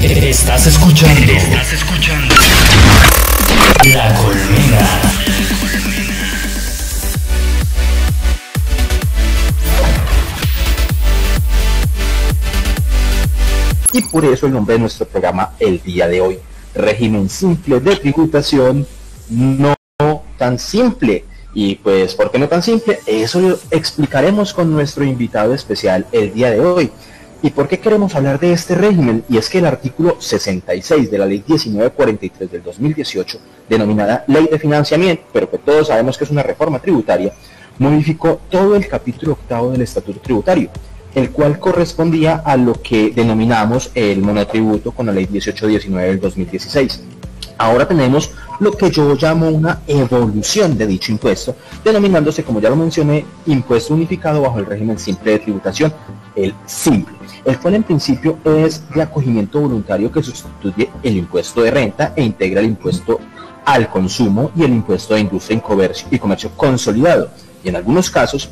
Estás escuchando La Colmena. Y por eso el nombre de nuestro programa el día de hoy, régimen simple de tributación no tan simple. Y pues, ¿por qué no tan simple? Eso lo explicaremos con nuestro invitado especial el día de hoy. ¿Y por qué queremos hablar de este régimen? Y es que el artículo 66 de la Ley 1943 del 2018, denominada Ley de Financiamiento, pero que todos sabemos que es una reforma tributaria, modificó todo el capítulo octavo del Estatuto Tributario, el cual correspondía a lo que denominamos el monotributo con la Ley 1819 del 2016. Ahora tenemos lo que yo llamo una evolución de dicho impuesto, denominándose, como ya lo mencioné, impuesto unificado bajo el régimen simple de tributación, el simple, el cual en principio es de acogimiento voluntario que sustituye el impuesto de renta e integra el impuesto al consumo y el impuesto de industria y comercio consolidado, y en algunos casos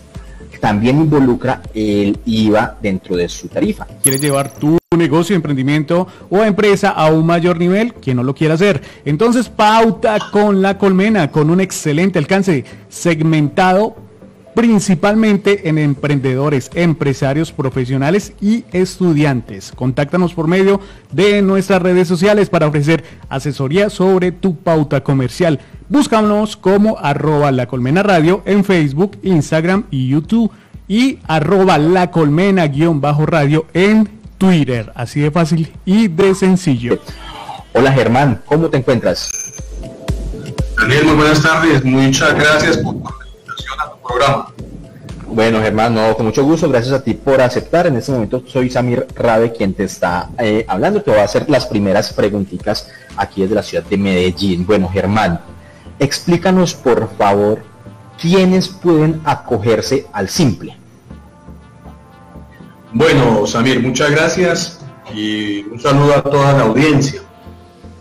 también involucra el IVA dentro de su tarifa. ¿Quieres llevar tu negocio, emprendimiento o empresa a un mayor nivel? ¿Quién no lo quiere hacer? Entonces pauta con La Colmena, con un excelente alcance segmentado principalmente en emprendedores, empresarios, profesionales y estudiantes. Contáctanos por medio de nuestras redes sociales para ofrecer asesoría sobre tu pauta comercial. Búscanos como @lacolmenaradio en Facebook, Instagram y YouTube y @lacolmena_radio en Twitter. Así de fácil y de sencillo. Hola Germán, ¿cómo te encuentras? Daniel, muy buenas tardes. Muchas gracias por tu invitación a tu programa. Bueno, Germán, no, con mucho gusto, gracias a ti por aceptar. En este momento soy Samir Rabe quien te está hablando. Te voy a hacer las primeras preguntitas aquí desde la ciudad de Medellín. Bueno, Germán, explícanos por favor quiénes pueden acogerse al simple. Bueno, Samir, muchas gracias y un saludo a toda la audiencia.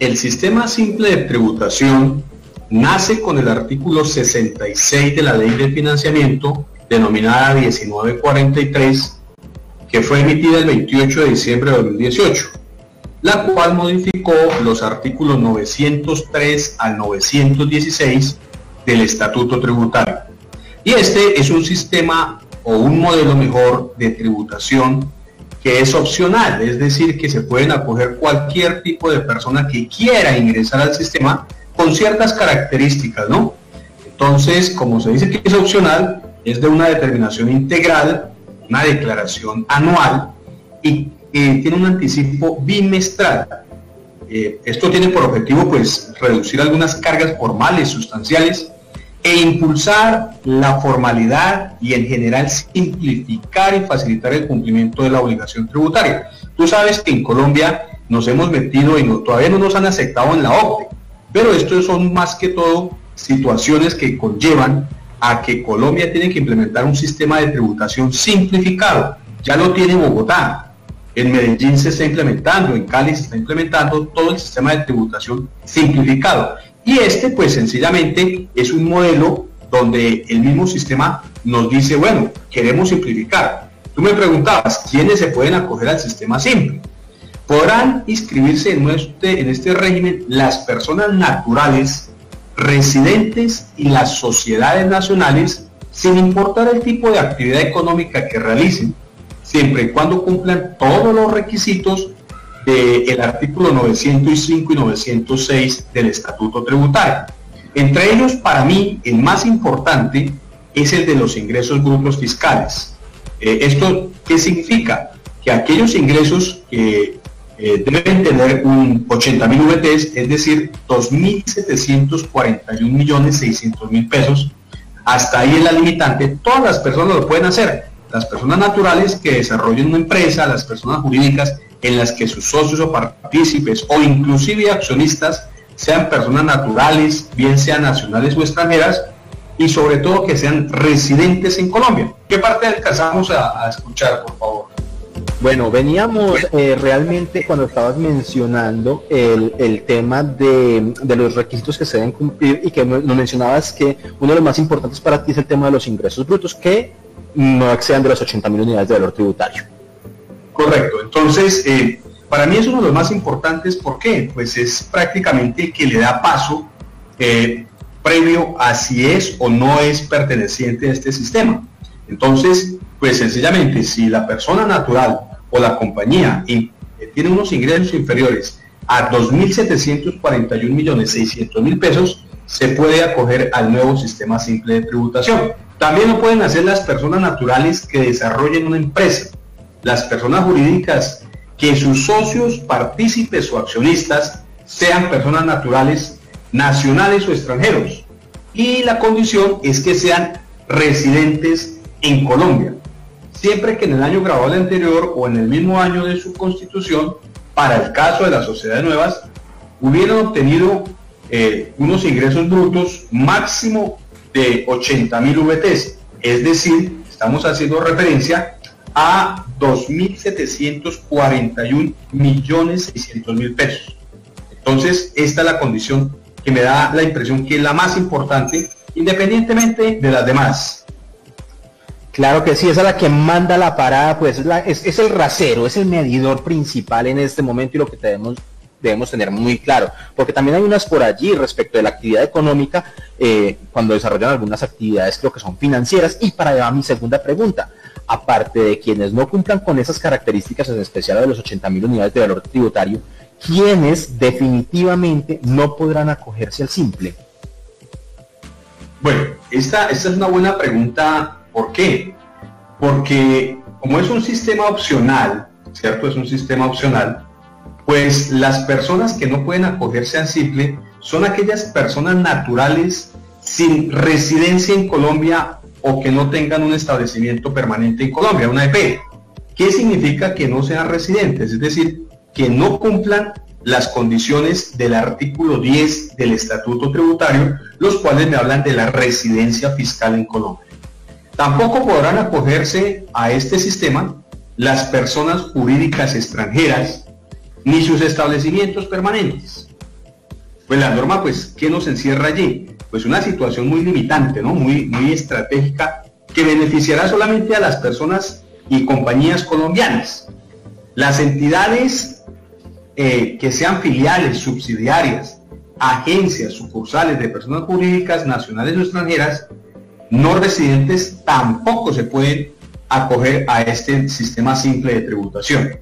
El sistema simple de tributación nace con el artículo 66 de la Ley de Financiamiento, denominada 1943, que fue emitida el 28 de diciembre de 2018, la cual modificó los artículos 903 al 916 del Estatuto Tributario. Y este es un sistema o un modelo mejor de tributación que es opcional, es decir, que se pueden acoger cualquier tipo de persona que quiera ingresar al sistema con ciertas características, ¿no? Entonces, como se dice que es opcional, es de una determinación integral, una declaración anual y tiene un anticipo bimestral. Esto tiene por objetivo pues reducir algunas cargas formales sustanciales e impulsar la formalidad y en general simplificar y facilitar el cumplimiento de la obligación tributaria. Tú sabes que en Colombia nos hemos metido y todavía no nos han aceptado en la OCDE, pero esto son más que todo situaciones que conllevan a que Colombia tiene que implementar un sistema de tributación simplificado. Ya lo tiene Bogotá, en Medellín se está implementando, en Cali se está implementando todo el sistema de tributación simplificado. Y este pues sencillamente es un modelo donde el mismo sistema nos dice, bueno, queremos simplificar. Tú me preguntabas, ¿quiénes se pueden acoger al sistema simple? Podrán inscribirse en este régimen las personas naturales, residentes y las sociedades nacionales, sin importar el tipo de actividad económica que realicen, siempre y cuando cumplan todos los requisitos del artículo 905 y 906 del Estatuto Tributario. Entre ellos, para mí, el más importante es el de los ingresos brutos fiscales. ¿Esto qué significa? Que aquellos ingresos que deben tener un 80.000 VTs, es decir, 2.741.600.000 pesos, hasta ahí es la limitante. Todas las personas lo pueden hacer, las personas naturales que desarrollen una empresa, las personas jurídicas en las que sus socios o partícipes o inclusive accionistas sean personas naturales, bien sean nacionales o extranjeras, y sobre todo que sean residentes en Colombia. ¿Qué parte alcanzamos a escuchar, por favor? Bueno, veníamos realmente cuando estabas mencionando el tema de los requisitos que se deben cumplir y que nos mencionabas que uno de los más importantes para ti es el tema de los ingresos brutos que no excedan de las 80.000 unidades de valor tributario. Correcto. Entonces, Para mí es uno de los más importantes. ¿Por qué? Pues es prácticamente el que le da paso previo a si es o no es perteneciente a este sistema. Entonces, pues sencillamente, si la persona natural o la compañía tiene unos ingresos inferiores a 2.741.600.000 pesos, se puede acoger al nuevo sistema simple de tributación. También lo pueden hacer las personas naturales que desarrollen una empresa, las personas jurídicas que sus socios, partícipes o accionistas sean personas naturales, nacionales o extranjeros. Y la condición es que sean residentes en Colombia, siempre que en el año grabable anterior o en el mismo año de su constitución, para el caso de las sociedades nuevas, hubieran obtenido unos ingresos brutos máximo de 80.000 VTs, es decir, estamos haciendo referencia a 2.741.600.000 pesos. Entonces, esta es la condición que me da la impresión que es la más importante, independientemente de las demás. Claro que sí, esa es la que manda la parada, pues es el rasero, es el medidor principal en este momento y lo que debemos tener muy claro, porque también hay unas por allí respecto de la actividad económica, cuando desarrollan algunas actividades creo que son financieras. Y para allá va mi segunda pregunta: aparte de quienes no cumplan con esas características, en especial de los 80.000 unidades de valor tributario, ¿quiénes definitivamente no podrán acogerse al simple? Bueno, esta es una buena pregunta. ¿Por qué? Porque como es un sistema opcional, ¿cierto? Es un sistema opcional, pues las personas que no pueden acogerse al simple son aquellas personas naturales sin residencia en Colombia o que no tengan un establecimiento permanente en Colombia, una EP. ¿Qué significa que no sean residentes? Es decir, que no cumplan las condiciones del artículo 10 del Estatuto Tributario, los cuales me hablan de la residencia fiscal en Colombia. Tampoco podrán acogerse a este sistema las personas jurídicas extranjeras ni sus establecimientos permanentes. Pues la norma, pues, ¿qué nos encierra allí? Pues una situación muy limitante, ¿no? Muy estratégica, que beneficiará solamente a las personas y compañías colombianas. Las entidades que sean filiales, subsidiarias, agencias, sucursales de personas jurídicas nacionales o extranjeras no residentes tampoco se pueden acoger a este sistema simple de tributación.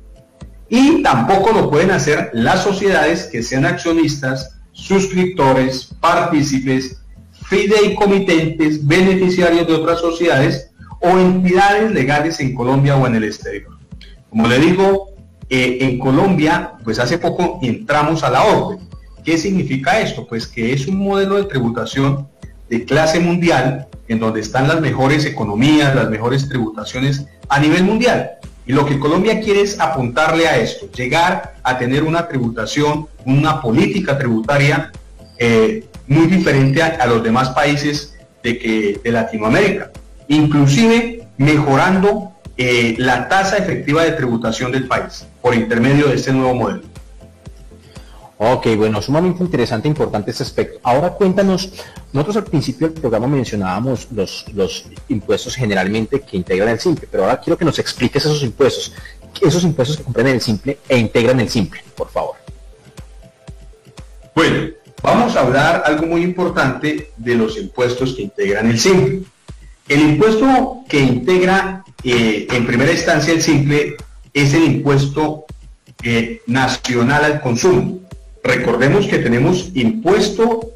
Y tampoco lo pueden hacer las sociedades que sean accionistas, suscriptores, partícipes, fideicomitentes, beneficiarios de otras sociedades o entidades legales en Colombia o en el exterior. Como le digo, en Colombia, pues hace poco entramos a la orden. ¿Qué significa esto? Pues que es un modelo de tributación de clase mundial, en donde están las mejores economías, las mejores tributaciones a nivel mundial. Y lo que Colombia quiere es apuntarle a esto, llegar a tener una tributación, una política tributaria muy diferente a los demás países de Latinoamérica, inclusive mejorando la tasa efectiva de tributación del país por intermedio de este nuevo modelo. Ok, bueno, sumamente interesante e importante este aspecto. Ahora cuéntanos, nosotros al principio del programa mencionábamos los impuestos generalmente que integran el simple, pero ahora quiero que nos expliques esos impuestos que comprenden el simple e integran el simple, por favor. Bueno, vamos a hablar algo muy importante de los impuestos que integran el simple. El impuesto que integra en primera instancia el simple es el impuesto nacional al consumo. Recordemos que tenemos impuesto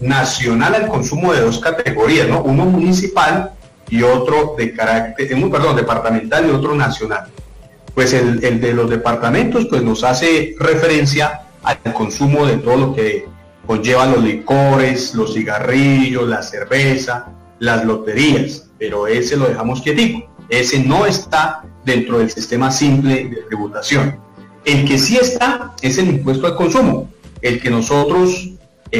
nacional al consumo de dos categorías, ¿no? Uno municipal y otro departamental y otro nacional. Pues el de los departamentos pues nos hace referencia al consumo de todo lo que conlleva los licores, los cigarrillos, la cerveza, las loterías, pero ese lo dejamos quietico, ese no está dentro del sistema simple de tributación. El que sí está es el impuesto al consumo, el que nosotros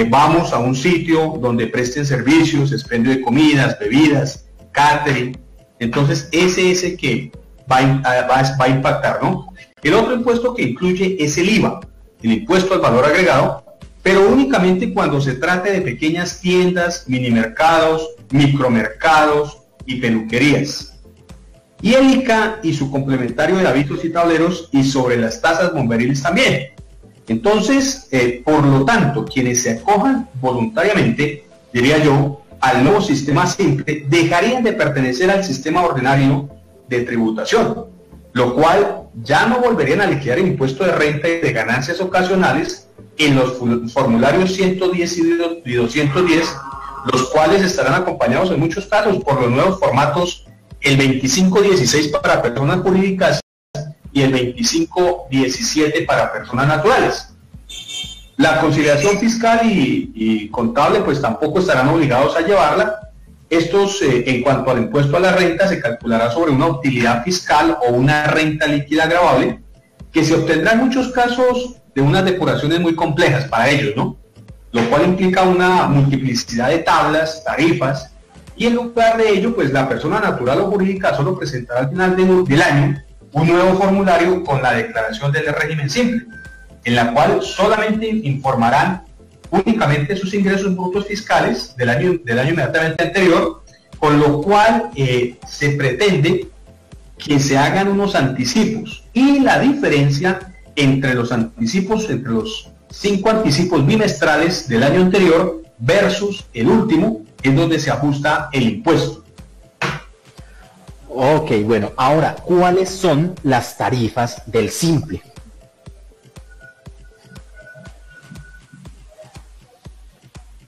vamos a un sitio donde presten servicios, expendio de comidas, bebidas, catering, entonces ese es el que va a impactar, ¿no? El otro impuesto que incluye es el IVA, el impuesto al valor agregado, pero únicamente cuando se trate de pequeñas tiendas, minimercados, micromercados y peluquerías. y el ICA y su complementario de avisos y tableros, y sobre las tasas bomberiles también. Entonces, por lo tanto, quienes se acojan voluntariamente, diría yo, al nuevo sistema simple, dejarían de pertenecer al sistema ordinario de tributación, lo cual ya no volverían a liquidar el impuesto de renta y de ganancias ocasionales en los formularios 110 y 210, los cuales estarán acompañados en muchos casos por los nuevos formatos, el 2516 para personas jurídicas y el 2517 para personas naturales. La conciliación fiscal y contable pues tampoco estarán obligados a llevarla. Estos, en cuanto al impuesto a la renta, se calculará sobre una utilidad fiscal o una renta líquida gravable, que se obtendrá en muchos casos de unas depuraciones muy complejas para ellos, ¿no? Lo cual implica una multiplicidad de tablas, tarifas, y en lugar de ello, pues la persona natural o jurídica solo presentará al final del año un nuevo formulario con la declaración del régimen simple, en la cual solamente informarán únicamente sus ingresos brutos fiscales del año inmediatamente anterior, con lo cual se pretende que se hagan unos anticipos, y la diferencia entre los anticipos, entre los 5 anticipos bimestrales del año anterior versus el último, es donde se ajusta el impuesto. Ok, bueno, ahora, ¿cuáles son las tarifas del simple?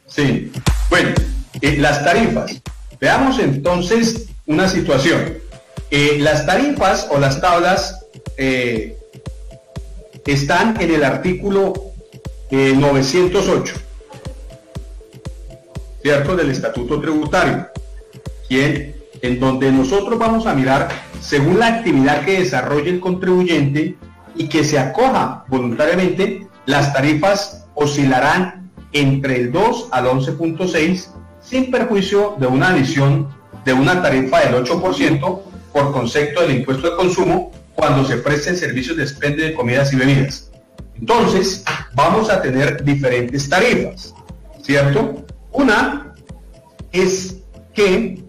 Sí, bueno, las tarifas. Veamos entonces una situación. Las tarifas o las tablas están en el artículo 908, ¿cierto?, del Estatuto Tributario, en donde nosotros vamos a mirar según la actividad que desarrolle el contribuyente y que se acoja voluntariamente. Las tarifas oscilarán entre el 2 al 11.6, sin perjuicio de una adición de una tarifa del 8% por concepto del impuesto de consumo cuando se presten servicios de expendio de comidas y bebidas. Entonces, vamos a tener diferentes tarifas, ¿cierto? Una es que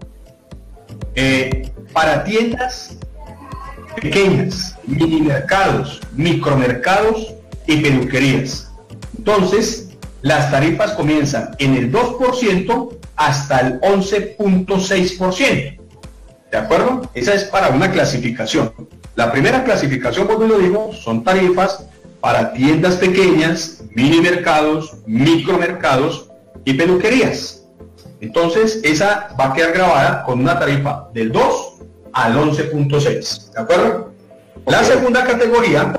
para tiendas pequeñas, mini mercados, micromercados y peluquerías, entonces las tarifas comienzan en el 2% hasta el 11.6%. ¿De acuerdo? Esa es para una clasificación. La primera clasificación, como lo digo, son tarifas para tiendas pequeñas, mini mercados, micromercados y peluquerías. Entonces, esa va a quedar grabada con una tarifa del 2 al 11.6. ¿De acuerdo? La segunda categoría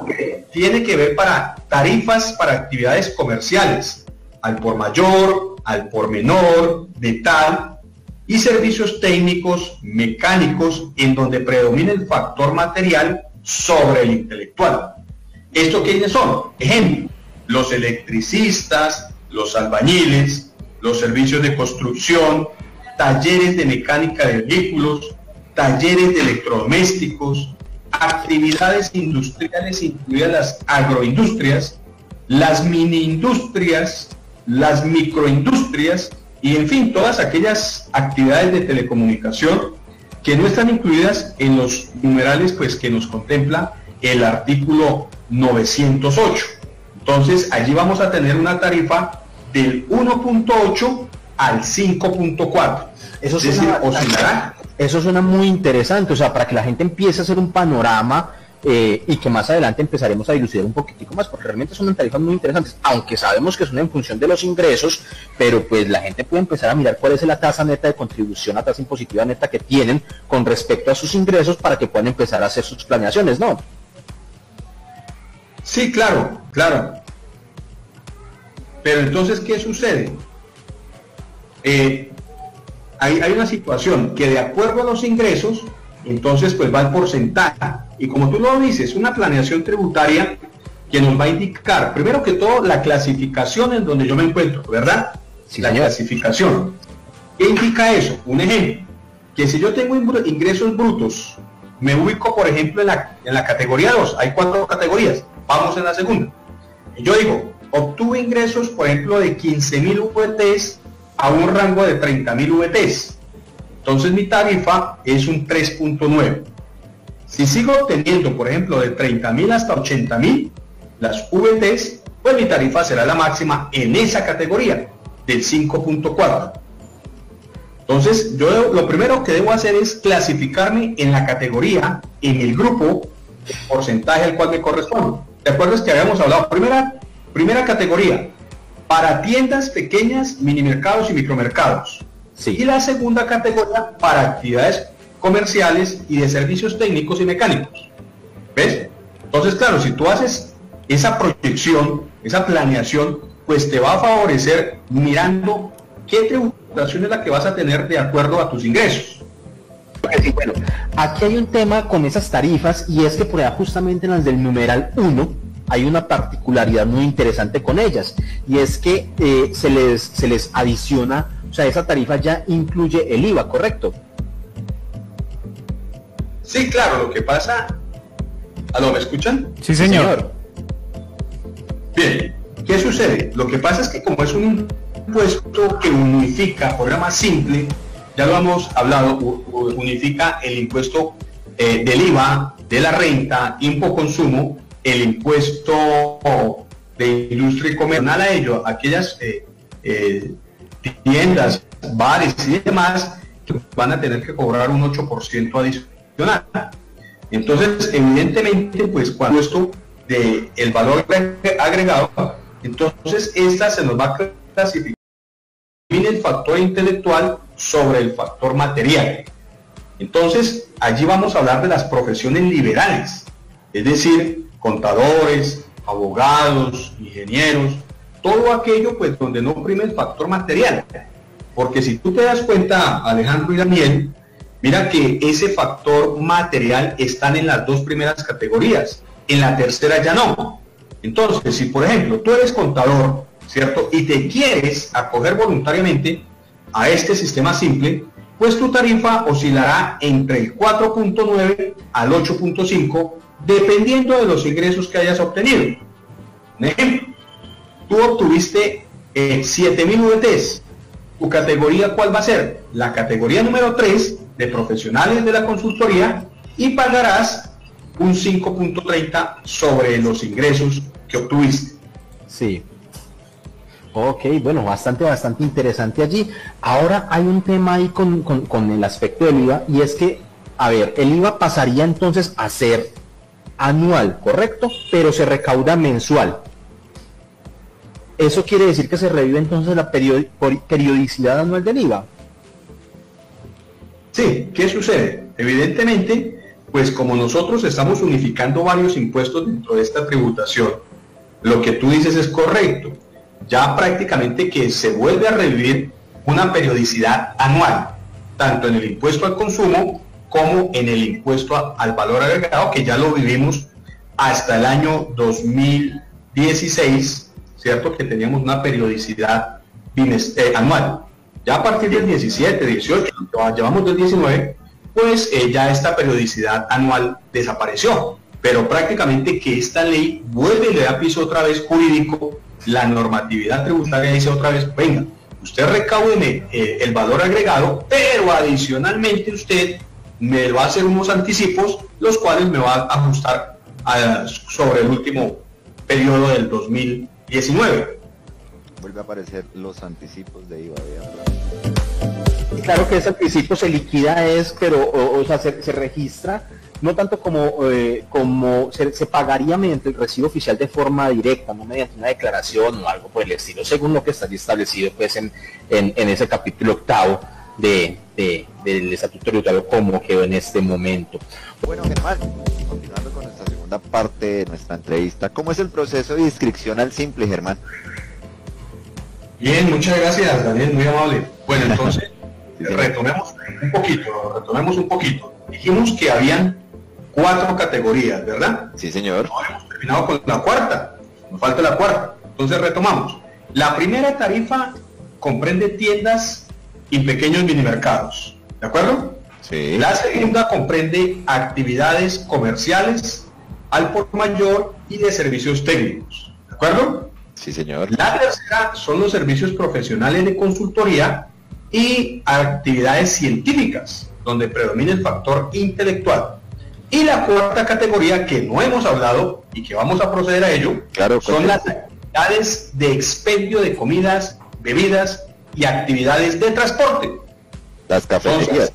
tiene que ver para tarifas para actividades comerciales, al por mayor, al por menor, metal y servicios técnicos, mecánicos, en donde predomina el factor material sobre el intelectual. ¿Esto quiénes son? Ejemplo, los electricistas, los albañiles, los servicios de construcción, talleres de mecánica de vehículos, talleres de electrodomésticos, actividades industriales, incluidas las agroindustrias, las mini-industrias, las microindustrias y, en fin, todas aquellas actividades de telecomunicación que no están incluidas en los numerales pues que nos contempla el artículo 908. Entonces, allí vamos a tener una tarifa del 1.8 al 5.4. Eso suena muy interesante, o sea, para que la gente empiece a hacer un panorama y que más adelante empezaremos a dilucidar un poquitico más, porque realmente son tarifas muy interesantes, aunque sabemos que son en función de los ingresos, pero pues la gente puede empezar a mirar cuál es la tasa neta de contribución, la tasa impositiva neta que tienen con respecto a sus ingresos para que puedan empezar a hacer sus planeaciones, ¿no? Sí, claro, claro. Pero entonces, ¿qué sucede? Hay una situación que, de acuerdo a los ingresos, entonces pues va el porcentaje, y como tú lo dices, una planeación tributaria que nos va a indicar, primero que todo, la clasificación en donde yo me encuentro, ¿verdad? Sí, la señor. clasificación. ¿Qué indica eso? Un ejemplo, que si yo tengo ingresos brutos, me ubico, por ejemplo, en la categoría 2, hay 4 categorías, vamos en la segunda. Y yo digo, obtuve ingresos, por ejemplo, de 15.000 VTs a un rango de 30.000 VTs. Entonces mi tarifa es un 3.9. Si sigo teniendo, por ejemplo, de 30.000 hasta 80.000, las VTs, pues mi tarifa será la máxima en esa categoría, del 5.4. Entonces, yo lo primero que debo hacer es clasificarme en la categoría, en el grupo, el porcentaje al cual me corresponde. ¿Te acuerdas que habíamos hablado? Primera categoría, para tiendas pequeñas, minimercados y micromercados. Sí. Y la segunda categoría, para actividades comerciales y de servicios técnicos y mecánicos. ¿Ves? Entonces, claro, si tú haces esa proyección, esa planeación, pues te va a favorecer mirando qué tributación es la que vas a tener de acuerdo a tus ingresos. Sí, bueno, aquí hay un tema con esas tarifas, y es que por allá justamente en las del numeral 1 hay una particularidad muy interesante con ellas, y es que se les adiciona, o sea, esa tarifa ya incluye el IVA, ¿correcto? Sí, claro, lo que pasa... ¿Aló, me escuchan? Sí, señor. Bien, ¿qué sucede? Lo que pasa es que como es un impuesto que unifica, por más simple, ya lo hemos hablado, unifica el impuesto del IVA, de la renta, consumo, el impuesto de industria y comercio, a ello, aquellas tiendas, bares y demás, que van a tener que cobrar un 8% adicional. Entonces, evidentemente, pues cuando esto de el valor agregado, entonces esta se nos va a clasificar el factor intelectual sobre el factor material. Entonces, allí vamos a hablar de las profesiones liberales, es decir, contadores, abogados, ingenieros, todo aquello pues donde no prime el factor material. Porque si tú te das cuenta, Alejandro y Daniel, mira que ese factor material están en las dos primeras categorías, en la tercera ya no. Entonces, si por ejemplo tú eres contador, ¿cierto? Y te quieres acoger voluntariamente a este sistema simple, pues tu tarifa oscilará entre el 4.9 al 8.5, dependiendo de los ingresos que hayas obtenido. Un ejemplo, tú obtuviste 7.000 VTs. ¿Tu categoría cuál va a ser? La categoría número 3 de profesionales de la consultoría, y pagarás un 5.30 sobre los ingresos que obtuviste. Sí. Ok, bueno, bastante interesante allí. Ahora hay un tema ahí con el aspecto del IVA, y es que, a ver, el IVA pasaría entonces a ser anual, ¿correcto? Pero se recauda mensual. ¿Eso quiere decir que se revive entonces la periodicidad anual del IVA? Sí, ¿qué sucede? Evidentemente, pues como nosotros estamos unificando varios impuestos dentro de esta tributación, lo que tú dices es correcto. Ya prácticamente que se vuelve a revivir una periodicidad anual, tanto en el impuesto al consumo como en el impuesto al valor agregado, que ya lo vivimos hasta el año 2016, ¿cierto? Que teníamos una periodicidad anual. Ya a partir del 17, 18, llevamos del 19, pues ya esta periodicidad anual desapareció. Pero prácticamente que esta ley vuelve y le da piso otra vez jurídico, la normatividad tributaria dice otra vez, venga, usted recáudeme el valor agregado, pero adicionalmente usted me va a hacer unos anticipos, los cuales me va a ajustar sobre el último periodo del 2019. Vuelve a aparecer los anticipos de IVA. Claro que ese anticipo se liquida, pero o sea, se registra, no tanto como se pagaría mediante el recibo oficial de forma directa, no mediante una declaración o algo por el estilo, según lo que está establecido pues en ese capítulo 8 del Estatuto Tributario como quedó en este momento. Bueno, Germán, continuando con nuestra segunda parte de nuestra entrevista, ¿cómo es el proceso de inscripción al simple, Germán? Bien, muchas gracias, Daniel, muy amable. Bueno, entonces, retomemos un poquito. Dijimos que habían 4 categorías, ¿verdad? Sí, señor. No hemos terminado con la cuarta, nos falta la cuarta. Entonces retomamos. La primera tarifa comprende tiendas y pequeños minimercados, ¿de acuerdo? Sí. La segunda comprende actividades comerciales al por mayor y de servicios técnicos, ¿de acuerdo? Sí, señor. La tercera son los servicios profesionales de consultoría y actividades científicas, donde predomina el factor intelectual. Y la cuarta categoría que no hemos hablado y que vamos a proceder a ello, Claro, son las actividades de expendio de comidas, bebidas y actividades de transporte. Las cafeterías.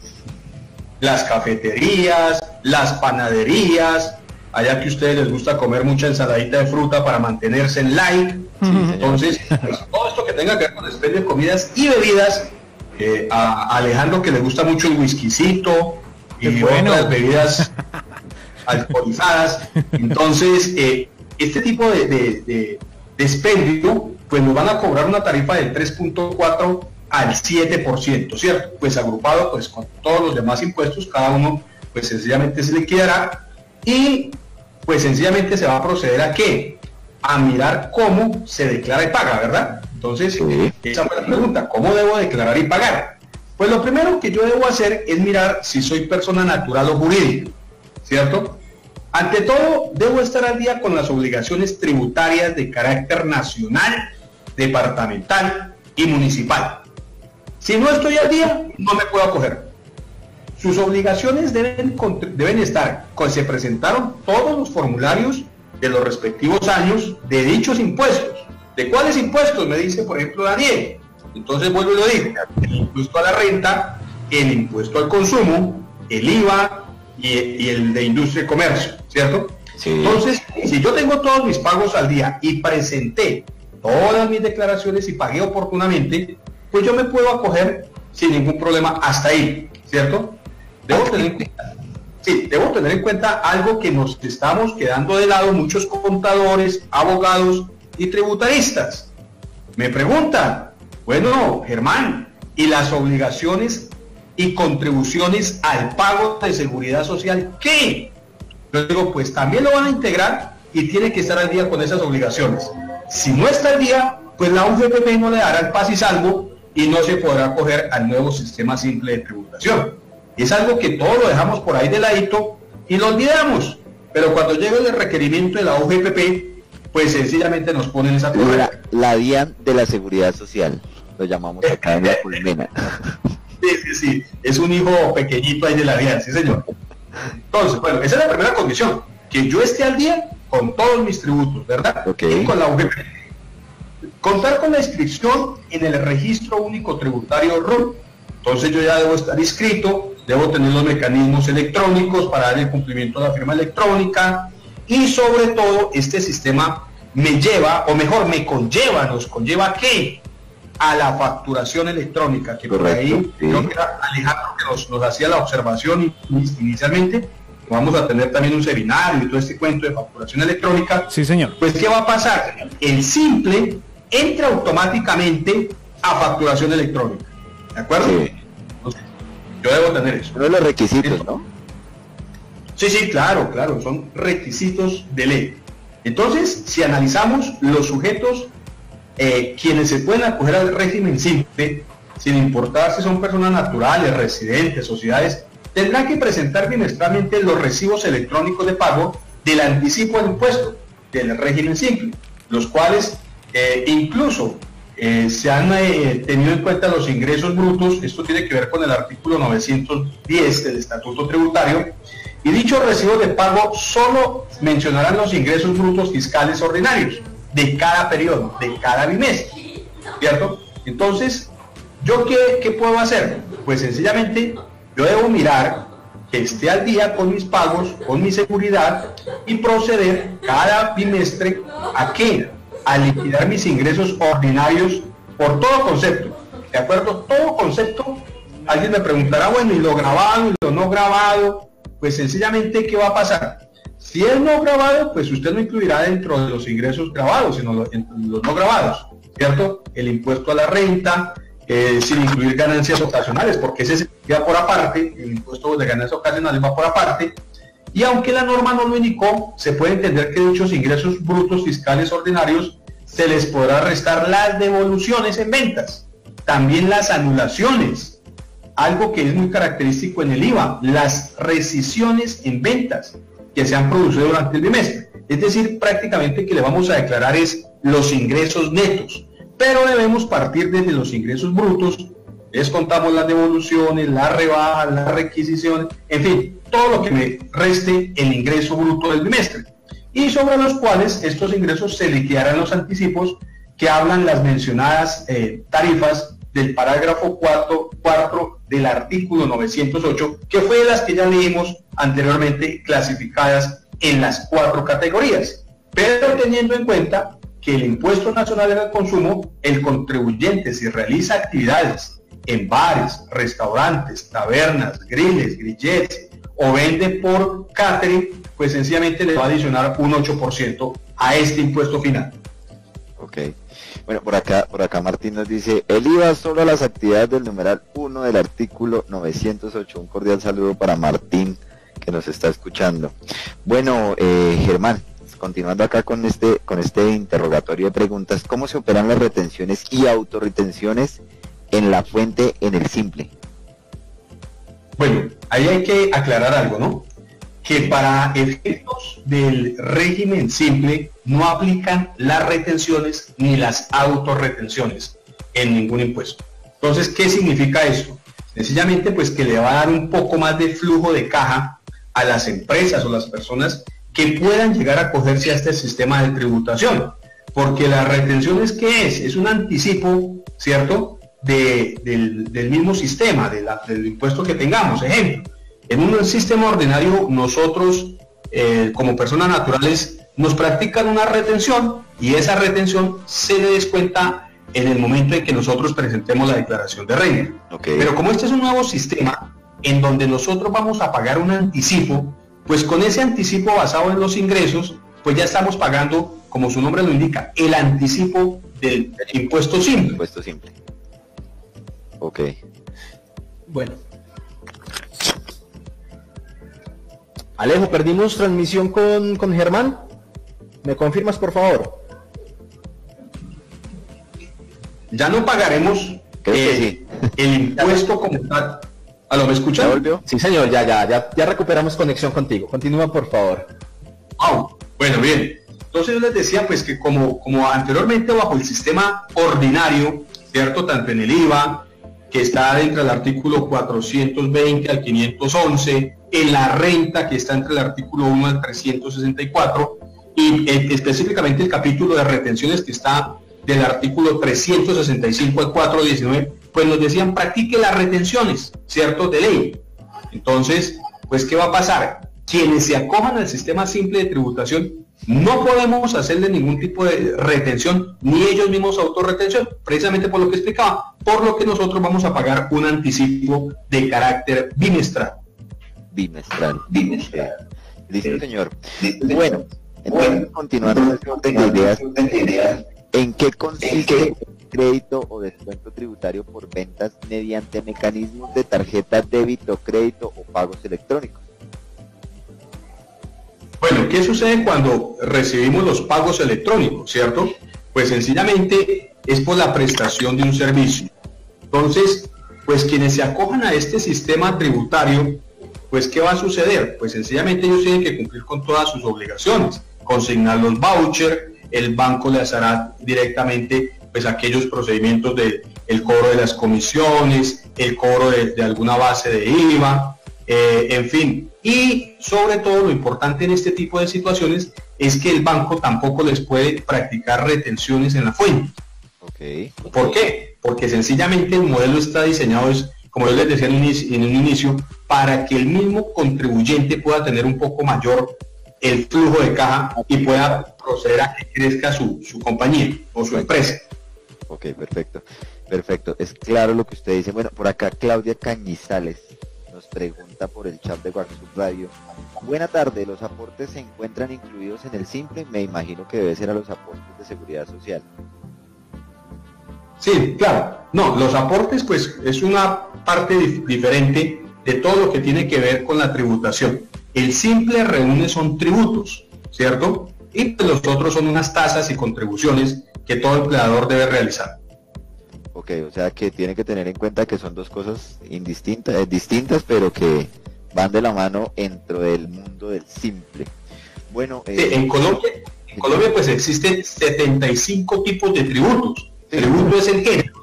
Las cafeterías, las panaderías, allá que a ustedes les gusta comer mucha ensaladita de fruta para mantenerse en light. Entonces, pues, todo esto que tenga que ver con expendio de comidas y bebidas, a Alejandro, que le gusta mucho el whiskycito y otras bebidas alcoholizadas, entonces este tipo de expendio, pues nos van a cobrar una tarifa del 3.4 al 7%, ¿cierto? Pues agrupado pues con todos los demás impuestos, cada uno pues sencillamente se liquidará y pues sencillamente se va a proceder a ¿qué? A mirar cómo se declara y paga, ¿verdad? Entonces, esa fue la pregunta, ¿cómo debo declarar y pagar? Pues lo primero que yo debo hacer es mirar si soy persona natural o jurídica, ¿cierto? Ante todo, debo estar al día con las obligaciones tributarias de carácter nacional, departamental y municipal. Si no estoy al día, no me puedo acoger. Sus obligaciones deben estar, se presentaron todos los formularios de los respectivos años de dichos impuestos. ¿De cuáles impuestos? Me dice, por ejemplo, Daniel. Entonces vuelvo y lo digo: el impuesto a la renta, el impuesto al consumo, el IVA y el de industria y comercio, ¿cierto? Sí. Entonces, si yo tengo todos mis pagos al día y presenté todas mis declaraciones y pagué oportunamente, pues yo me puedo acoger sin ningún problema hasta ahí, ¿cierto? Debo tener en cuenta algo que nos estamos quedando de lado muchos contadores, abogados y tributaristas. Me preguntan, bueno, Germán, ¿y las obligaciones y contribuciones al pago de seguridad social qué? Yo digo, pues también lo van a integrar y tiene que estar al día con esas obligaciones. Si no está al día, pues la UGPP no le dará el paz y salvo y no se podrá acoger al nuevo sistema simple de tributación. Es algo que todos lo dejamos por ahí de ladito y lo olvidamos, pero cuando llega el requerimiento de la UGPP, pues sencillamente nos ponen esa cosa. La DIAN de la Seguridad Social, lo llamamos acá en la Colmena. Sí, es un hijo pequeñito ahí de la DIAN, sí señor. Entonces, bueno, esa es la primera condición, que yo esté al día con todos mis tributos, ¿verdad? Okay. Y con la UGPP. Contar con la inscripción en el Registro Único Tributario RUT. Entonces yo ya debo estar inscrito, debo tener los mecanismos electrónicos para dar el cumplimiento a la firma electrónica y sobre todo este sistema me lleva, o mejor me conlleva, nos conlleva ¿a qué? A la facturación electrónica, que por ahí creo que era Alejandro que nos hacía la observación inicialmente. Vamos a tener también un seminario y todo este cuento de facturación electrónica. Sí, señor. Pues ¿qué va a pasar? El simple entra automáticamente a facturación electrónica. ¿De acuerdo? Sí. Entonces, yo debo tener eso. Uno de los requisitos, ¿no? Sí, claro, son requisitos de ley. Entonces, si analizamos los sujetos, quienes se pueden acoger al régimen simple, sin importar si son personas naturales, residentes, sociedades, tendrán que presentar bimestralmente los recibos electrónicos de pago del anticipo del impuesto del régimen simple, los cuales incluso se han tenido en cuenta los ingresos brutos. Esto tiene que ver con el artículo 910 del Estatuto Tributario, y dichos recibos de pago solo mencionarán los ingresos brutos fiscales ordinarios de cada periodo, de cada bimestre, ¿cierto? Entonces, ¿yo qué puedo hacer? Pues sencillamente yo debo mirar que esté al día con mis pagos, con mi seguridad, y proceder cada bimestre ¿a qué? A liquidar mis ingresos ordinarios por todo concepto, ¿de acuerdo? Todo concepto. Alguien me preguntará, bueno, ¿y lo grabado y lo no grabado? Pues sencillamente, ¿qué va a pasar? Si es no grabado, pues usted no incluirá dentro de los ingresos grabados, sino los no grabados, ¿cierto? El impuesto a la renta, sin incluir ganancias ocasionales, porque ese se queda por aparte, el impuesto de ganancias ocasionales va por aparte, y aunque la norma no lo indicó, se puede entender que dichos ingresos brutos fiscales ordinarios se les podrá restar las devoluciones en ventas, también las anulaciones, algo que es muy característico en el IVA, las rescisiones en ventas que se han producido durante el bimestre. Es decir, prácticamente que le vamos a declarar es los ingresos netos, pero debemos partir desde los ingresos brutos. Les contamos las devoluciones, las rebajas, las requisiciones, en fin, todo lo que me reste el ingreso bruto del bimestre, y sobre los cuales estos ingresos se liquidarán los anticipos que hablan las mencionadas tarifas del parágrafo 4 del artículo 908, que fue de las que ya leímos anteriormente, clasificadas en las 4 categorías, pero teniendo en cuenta que el impuesto nacional al consumo, el contribuyente, si realiza actividades en bares, restaurantes, tabernas, griles, grilletes o vende por catering, pues sencillamente le va a adicionar un 8% a este impuesto final. Ok. Bueno, por acá Martín nos dice, el IVA solo a las actividades del numeral 1 del artículo 908. Un cordial saludo para Martín, que nos está escuchando. Bueno, Germán, continuando acá con este interrogatorio de preguntas, ¿cómo se operan las retenciones y autorretenciones en la fuente en el simple? Bueno, ahí hay que aclarar algo, ¿no? Que para efectos del régimen simple no aplican las retenciones ni las autorretenciones en ningún impuesto. Entonces, ¿qué significa esto? Sencillamente, pues que le va a dar un poco más de flujo de caja a las empresas o las personas que puedan llegar a acogerse a este sistema de tributación. Porque las retenciones, ¿qué es? Es un anticipo, ¿cierto?, del mismo sistema, del impuesto que tengamos. Ejemplo, en un sistema ordinario nosotros como personas naturales nos practican una retención y esa retención se le descuenta en el momento en que nosotros presentemos la declaración de renta. Okay. Pero como este es un nuevo sistema en donde nosotros vamos a pagar un anticipo, pues con ese anticipo basado en los ingresos, pues ya estamos pagando, como su nombre lo indica, el anticipo del impuesto simple. Impuesto simple. Ok. Bueno. Alejo, perdimos transmisión con Germán. ¿Me confirmas, por favor? Ya no pagaremos Sí. el impuesto como tal. ¿Aló, me escuchan? ¿Ya volvió? Sí, señor, ya recuperamos conexión contigo. Continúa, por favor. Bueno, bien. Entonces yo les decía pues que como anteriormente bajo el sistema ordinario, ¿cierto? Tanto en el IVA, que está entre el artículo 420 al 511, en la renta, que está entre el artículo 1 al 364, y específicamente el capítulo de retenciones, que está del artículo 365 al 419, pues nos decían practique las retenciones, ¿cierto?, de ley. Entonces, pues ¿qué va a pasar? Quienes se acojan al sistema simple de tributación, no podemos hacerle ningún tipo de retención, ni ellos mismos autorretención, precisamente por lo que explicaba, por lo que nosotros vamos a pagar un anticipo de carácter bimestral. Bimestral. Listo, señor. Bueno, entonces continuando este orden de ideas, ¿en qué consiste el crédito o descuento tributario por ventas mediante mecanismos de tarjeta débito, crédito o pagos electrónicos? Bueno, ¿qué sucede cuando recibimos los pagos electrónicos, cierto? Pues sencillamente es por la prestación de un servicio. Entonces, pues quienes se acojan a este sistema tributario, pues ¿qué va a suceder? Pues sencillamente ellos tienen que cumplir con todas sus obligaciones, consignar los vouchers, el banco les hará directamente pues aquellos procedimientos el cobro de las comisiones, el cobro de alguna base de IVA, en fin. Y sobre todo lo importante en este tipo de situaciones es que el banco tampoco les puede practicar retenciones en la fuente. Okay. ¿Por qué? Porque sencillamente el modelo está diseñado, como yo les decía en un inicio, para que el mismo contribuyente pueda tener un poco mayor el flujo de caja y pueda proceder a que crezca su compañía o su empresa. Ok, perfecto. Es claro lo que usted dice. Bueno, por acá Claudia Cañizales nos pregunta por el chat de WhatsApp Radio. Buena tarde, ¿los aportes se encuentran incluidos en el simple? Me imagino que debe ser a los aportes de seguridad social. Sí, claro. No, los aportes pues es una parte diferente de todo lo que tiene que ver con la tributación. El simple reúne son tributos, ¿cierto? Y pues los otros son unas tasas y contribuciones que todo empleador debe realizar. Ok, o sea que tiene que tener en cuenta que son dos cosas distintas, pero que van de la mano dentro del mundo del simple. Bueno, en Colombia pues existen 75 tipos de tributos. Sí. Tributo es el género,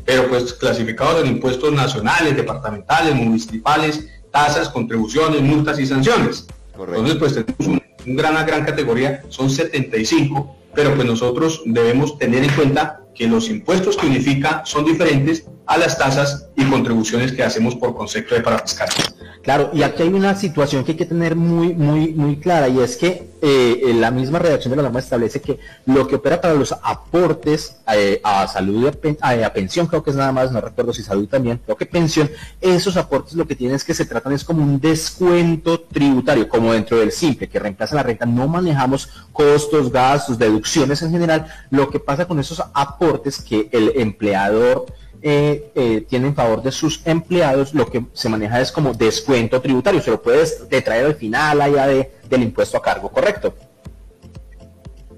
pero pues clasificados en impuestos nacionales, departamentales, municipales, tasas, contribuciones, multas y sanciones. Correcto. Entonces, pues tenemos una gran categoría, son 75, pero pues nosotros debemos tener en cuenta que los impuestos que unifica son diferentes a las tasas y contribuciones que hacemos por concepto de parafiscales. Claro, y aquí hay una situación que hay que tener muy clara, y es que la misma redacción de la norma establece que lo que opera para los aportes a salud y a pensión, creo que es nada más, no recuerdo si salud también, creo que pensión, esos aportes lo que tienen es que se tratan es como un descuento tributario, como dentro del simple, que reemplaza la renta, no manejamos costos, gastos, deducciones en general. Lo que pasa con esos aportes que el empleador tiene en favor de sus empleados, lo que se maneja es como descuento tributario, se lo puedes traer al final allá del impuesto a cargo, ¿correcto?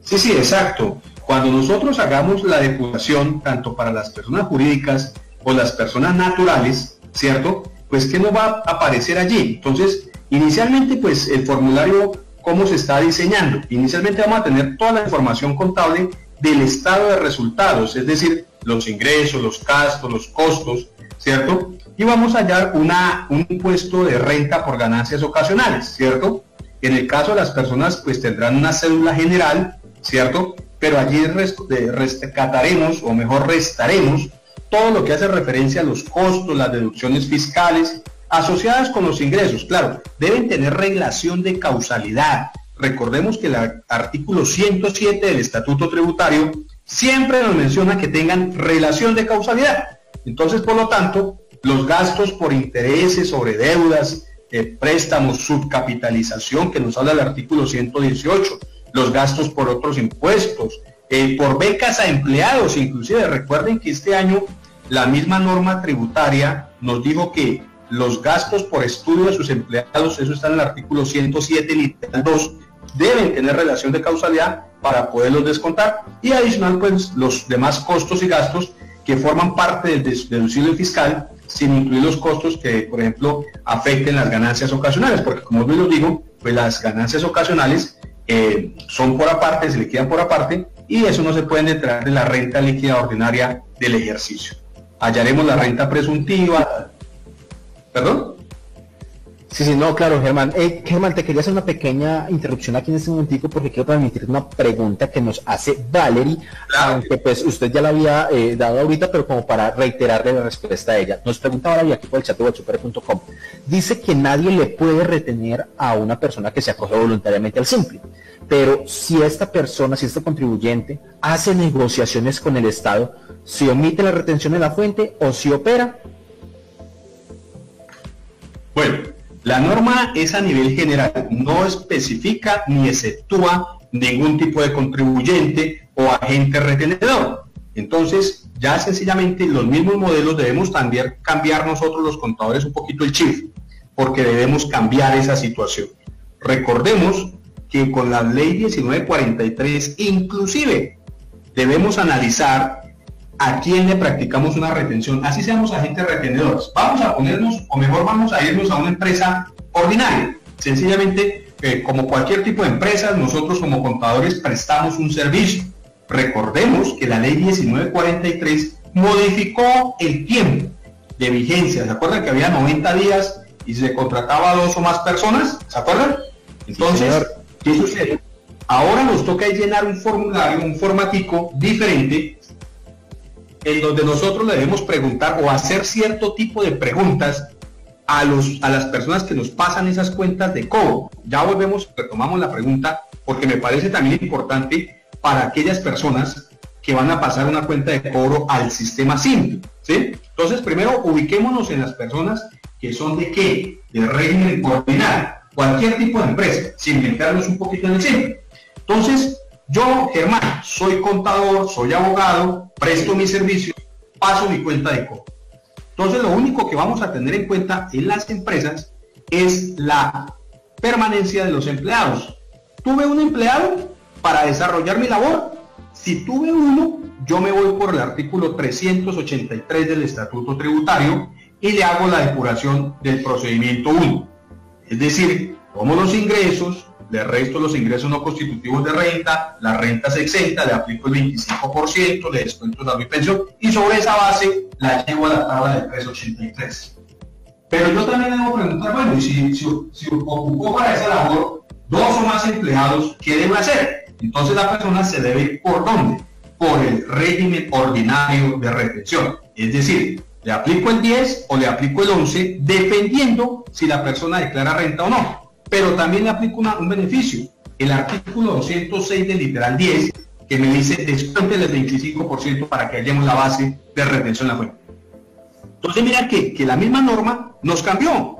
Sí, exacto. Cuando nosotros hagamos la depuración, tanto para las personas jurídicas o las personas naturales, ¿cierto? Pues, ¿qué nos va a aparecer allí? Entonces, inicialmente, pues, el formulario, ¿cómo se está diseñando? Inicialmente vamos a tener toda la información contable del estado de resultados, es decir, los ingresos, los gastos, los costos, ¿cierto? Y vamos a hallar un impuesto de renta por ganancias ocasionales, ¿cierto? En el caso de las personas, pues tendrán una cédula general, ¿cierto? Pero allí rescataremos, o mejor restaremos, todo lo que hace referencia a los costos, las deducciones fiscales asociadas con los ingresos. Claro, deben tener relación de causalidad. Recordemos que el artículo 107 del Estatuto Tributario siempre nos menciona que tengan relación de causalidad. Entonces, por lo tanto, los gastos por intereses sobre deudas, préstamos, subcapitalización, que nos habla el artículo 118, los gastos por otros impuestos, por becas a empleados, inclusive recuerden que este año la misma norma tributaria nos dijo que los gastos por estudio de sus empleados, eso está en el artículo 107, literal 2, deben tener relación de causalidad para poderlos descontar, y adicional pues los demás costos y gastos que forman parte del deducible fiscal, sin incluir los costos que, por ejemplo, afecten las ganancias ocasionales, porque como yo lo digo, pues las ganancias ocasionales son por aparte, se liquidan por aparte, y eso no se puede entrar de la renta líquida ordinaria del ejercicio. Hallaremos la renta presuntiva. ¿Perdón? Sí, no, claro, Germán. Germán, te quería hacer una pequeña interrupción aquí en este momentico porque quiero transmitir una pregunta que nos hace Valerie, claro, aunque pues usted ya la había dado ahorita, pero como para reiterarle la respuesta a ella. Nos pregunta Valerie aquí por el chat de whatsuper.com. Dice que nadie le puede retener a una persona que se acoge voluntariamente al simple, pero si esta persona, si este contribuyente hace negociaciones con el Estado, ¿se omite la retención en la fuente o si opera? Bueno, la norma es a nivel general, no especifica ni exceptúa ningún tipo de contribuyente o agente retenedor. Entonces, ya sencillamente los mismos modelos debemos también cambiar nosotros los contadores un poquito el chip, porque debemos cambiar esa situación. Recordemos que con la ley 1943, inclusive, debemos analizar a quién le practicamos una retención, así seamos agentes retenedores. Vamos a ponernos, o mejor vamos a irnos a una empresa ordinaria. Sencillamente, como cualquier tipo de empresa, nosotros como contadores prestamos un servicio. Recordemos que la ley 1943 modificó el tiempo de vigencia. ¿Se acuerdan que había 90 días y se contrataba a 2 o más personas? ¿Se acuerdan? Entonces, ¿qué sucede? Ahora nos toca llenar un formulario, un formatico diferente, en donde nosotros le debemos preguntar o hacer cierto tipo de preguntas a las personas que nos pasan esas cuentas de cobro. Ya retomamos la pregunta, porque me parece también importante para aquellas personas que van a pasar una cuenta de cobro al sistema simple, ¿sí? Entonces, primero ubiquémonos en las personas que son de ¿qué? De régimen ordinario, cualquier tipo de empresa, sin meternos un poquito en el simple. Entonces, yo, Germán, soy contador, soy abogado, presto mi servicio, paso mi cuenta de cobro. Entonces, lo único que vamos a tener en cuenta en las empresas es la permanencia de los empleados. ¿Tuve un empleado para desarrollar mi labor? Si tuve uno, yo me voy por el artículo 383 del Estatuto Tributario y le hago la depuración del procedimiento 1. Es decir, tomo los ingresos, le resto los ingresos no constitutivos de renta, la renta se exenta, le aplico el 25%, le descuento la mi pensión y sobre esa base la llevo a la tabla del 383. Pero yo también debo preguntar, bueno, y si ocupó para esa labor 2 o más empleados, ¿qué debe hacer? Entonces la persona se debe ir ¿por dónde? Por el régimen ordinario de retención. Es decir, le aplico el 10 o le aplico el 11, dependiendo si la persona declara renta o no. Pero también le aplico un beneficio. El artículo 206 del literal 10, que me dice descuente del 25% para que hallemos la base de retención en la fuente. Entonces mira que la misma norma nos cambió.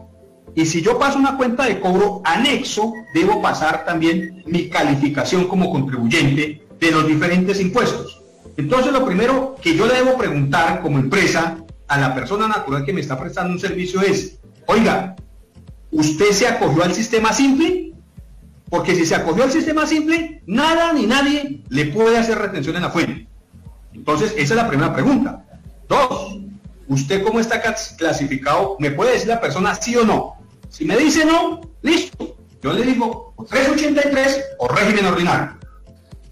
Y si yo paso una cuenta de cobro anexo, debo pasar también mi calificación como contribuyente de los diferentes impuestos. Entonces lo primero que yo le debo preguntar como empresa a la persona natural que me está prestando un servicio es, oiga, ¿usted se acogió al sistema simple? Porque si se acogió al sistema simple, nada ni nadie le puede hacer retención en la fuente. Entonces esa es la primera pregunta. 2, ¿usted cómo está clasificado? ¿Me puede decir la persona sí o no? Si me dice no, listo. Yo le digo o 383 o régimen ordinario.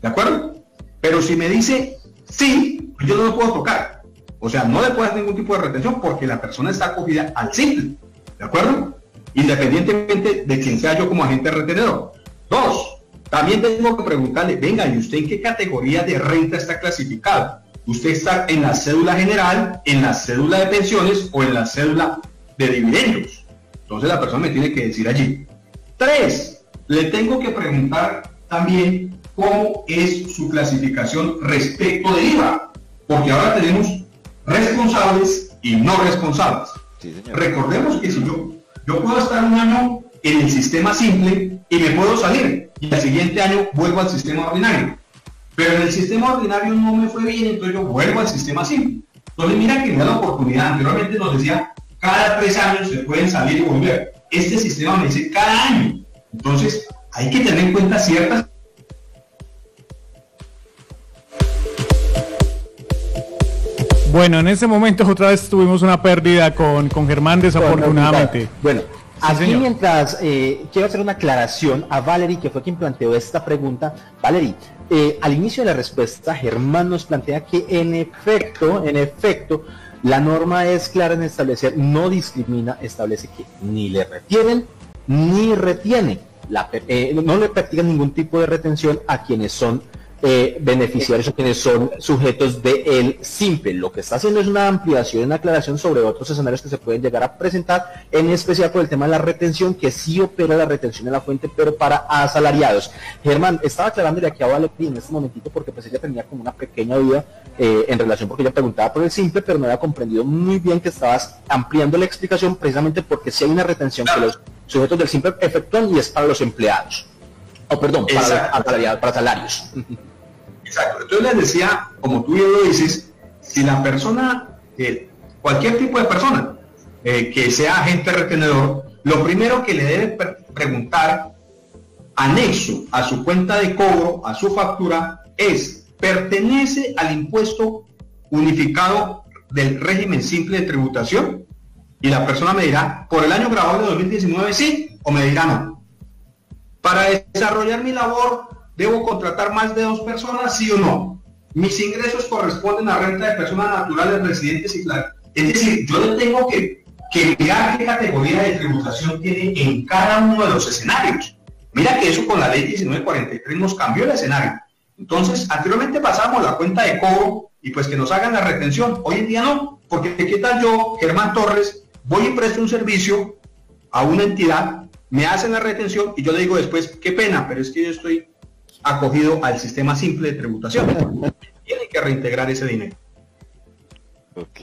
¿De acuerdo? Pero si me dice sí, pues yo no lo puedo tocar. O sea, no le puedo hacer ningún tipo de retención porque la persona está acogida al simple. ¿De acuerdo? Independientemente de quién sea yo como agente retenedor. 2, también tengo que preguntarle, venga, ¿y usted en qué categoría de renta está clasificado? ¿Usted está en la cédula general, en la cédula de pensiones o en la cédula de dividendos? Entonces la persona me tiene que decir allí. 3, le tengo que preguntar también cómo es su clasificación respecto del IVA, porque ahora tenemos responsables y no responsables. Sí, recordemos que si yo puedo estar un año en el sistema simple y me puedo salir, y al siguiente año vuelvo al sistema ordinario. Pero en el sistema ordinario no me fue bien, entonces yo vuelvo al sistema simple. Entonces mira que me da la oportunidad, anteriormente nos decía, cada 3 años se pueden salir y volver. Este sistema me dice cada año. Entonces hay que tener en cuenta ciertas. Bueno, en ese momento otra vez tuvimos una pérdida con Germán, desafortunadamente. Bueno, sí, aquí señor. mientras quiero hacer una aclaración a Valerie, que fue quien planteó esta pregunta. Valerie, al inicio de la respuesta, Germán nos plantea que en efecto, la norma es clara en establecer, no discrimina, establece que ni le retienen ni retiene, no le practican ningún tipo de retención a quienes son beneficiarios o quienes son sujetos del simple. Lo que está haciendo es una ampliación, una aclaración sobre otros escenarios que se pueden llegar a presentar, en especial por el tema de la retención, que sí opera la retención en la fuente, pero para asalariados. Germán, estaba aclarándole aquí a Valerie en este momentito porque pues ella tenía como una pequeña duda en relación, porque ella preguntaba por el simple, pero no había comprendido muy bien que estabas ampliando la explicación precisamente porque sí hay una retención que los sujetos del simple efectúan y es para los empleados. Perdón, para salarios. Exacto. Entonces les decía, como tú bien lo dices, si la persona, cualquier tipo de persona que sea agente retenedor, lo primero que le debe preguntar, anexo a su cuenta de cobro, a su factura, es, ¿pertenece al impuesto unificado del régimen simple de tributación? Y la persona me dirá, por el año grabado de 2019 sí, o me dirá no. Para desarrollar mi labor, ¿debo contratar más de 2 personas, sí o no? Mis ingresos corresponden a renta de personas naturales residentes y claro. Es decir, yo le tengo que mirar qué categoría de tributación tiene en cada uno de los escenarios. Mira que eso con la ley 1943 nos cambió el escenario. Entonces, anteriormente pasábamos la cuenta de cobro y pues que nos hagan la retención. Hoy en día no, porque ¿qué tal yo, Germán Torres, voy y presto un servicio a una entidad, me hacen la retención y yo le digo después, qué pena, pero es que yo estoy acogido al sistema simple de tributación? Tienen que reintegrar ese dinero. Ok.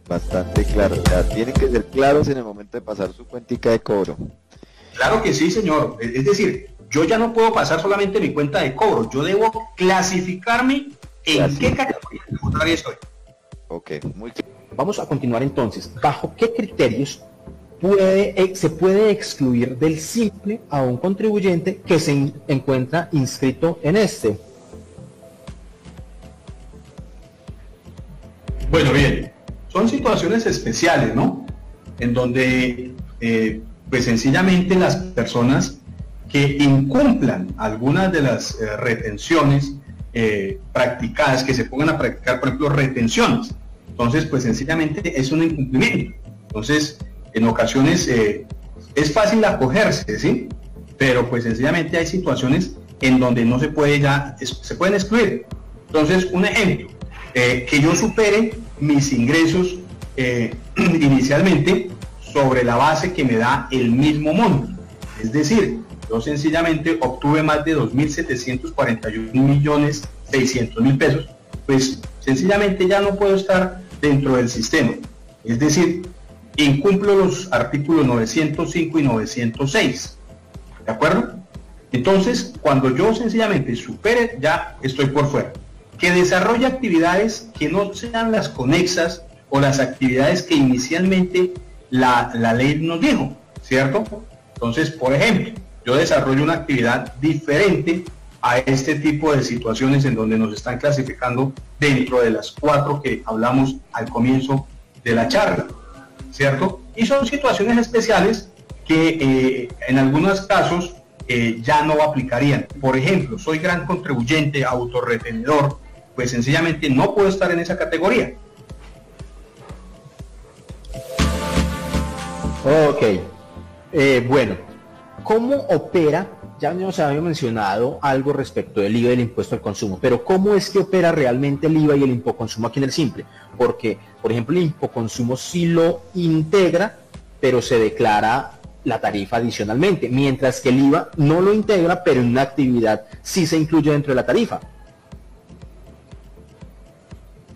Bastante claro. O sea, tienen que ser claros en el momento de pasar su cuentica de cobro. Claro que sí, señor. Es decir, yo ya no puedo pasar solamente mi cuenta de cobro. Yo debo clasificarme en qué categoría tributaria estoy. Ok, muy claro. Vamos a continuar entonces. ¿Bajo qué criterios se puede excluir del simple a un contribuyente que se encuentra inscrito en este? Bueno, bien, son situaciones especiales, ¿no? En donde, pues sencillamente las personas que incumplan algunas de las retenciones practicadas, que se pongan a practicar, por ejemplo, retenciones. Entonces, pues sencillamente es un incumplimiento. Entonces, en ocasiones es fácil acogerse, ¿sí? Pero pues sencillamente hay situaciones en donde no se puede se pueden excluir. Entonces, un ejemplo, que yo supere mis ingresos inicialmente sobre la base que me da el mismo monto. Es decir, yo sencillamente obtuve más de 2.741.600.000 pesos, pues sencillamente ya no puedo estar dentro del sistema. Es decir, incumplo los artículos 905 y 906. ¿De acuerdo? Entonces, cuando yo sencillamente supere, ya estoy por fuera. Que desarrolle actividades que no sean las conexas o las actividades que inicialmente la ley nos dijo, ¿cierto? Entonces, por ejemplo, yo desarrollo una actividad diferente a este tipo de situaciones en donde nos están clasificando dentro de las 4 que hablamos al comienzo de la charla, ¿cierto? Y son situaciones especiales que en algunos casos ya no aplicarían. Por ejemplo, soy gran contribuyente, autorretenedor, pues sencillamente no puedo estar en esa categoría. Ok, bueno, ¿cómo opera? Ya nos había mencionado algo respecto del IVA y del impuesto al consumo, pero ¿cómo es que opera realmente el IVA y el impoconsumo aquí en el simple? Porque, por ejemplo, el impoconsumo sí lo integra, pero se declara la tarifa adicionalmente, mientras que el IVA no lo integra, pero en una actividad sí se incluye dentro de la tarifa.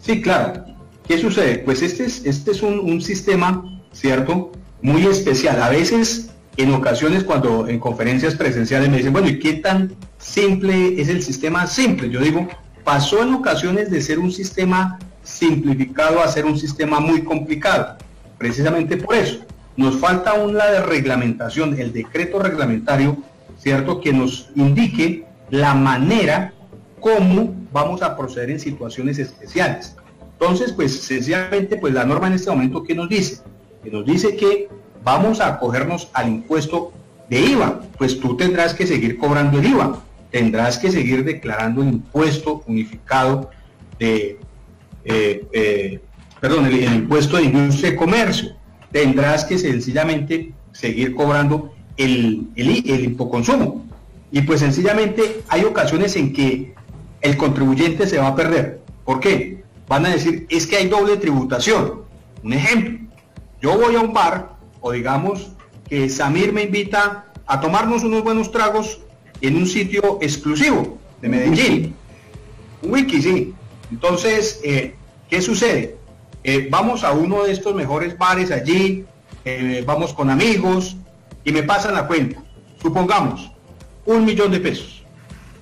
Sí, claro. ¿Qué sucede? Pues este es un sistema, ¿cierto?, muy especial. A veces, en ocasiones, cuando en conferencias presenciales me dicen, bueno, ¿y qué tan simple es el sistema simple? Yo digo, pasó en ocasiones de ser un sistema simplificado a ser un sistema muy complicado. Precisamente por eso. Nos falta aún la de reglamentación, el decreto reglamentario, ¿cierto?, que nos indique la manera cómo vamos a proceder en situaciones especiales. Entonces, pues, sencillamente, pues, la norma en este momento, ¿qué nos dice? Que nos dice que vamos a acogernos al impuesto de IVA, pues tú tendrás que seguir cobrando el IVA, tendrás que seguir declarando el impuesto unificado el impuesto de industria y comercio, tendrás que sencillamente seguir cobrando el impoconsumo, y pues sencillamente hay ocasiones en que el contribuyente se va a perder. ¿Por qué? Van a decir, es que hay doble tributación. Un ejemplo, yo voy a un bar, o digamos que Samir me invita a tomarnos unos buenos tragos en un sitio exclusivo de Medellín, un wiki, sí. Entonces, ¿qué sucede? Vamos a uno de estos mejores bares allí, vamos con amigos y me pasan la cuenta, supongamos, 1.000.000 de pesos.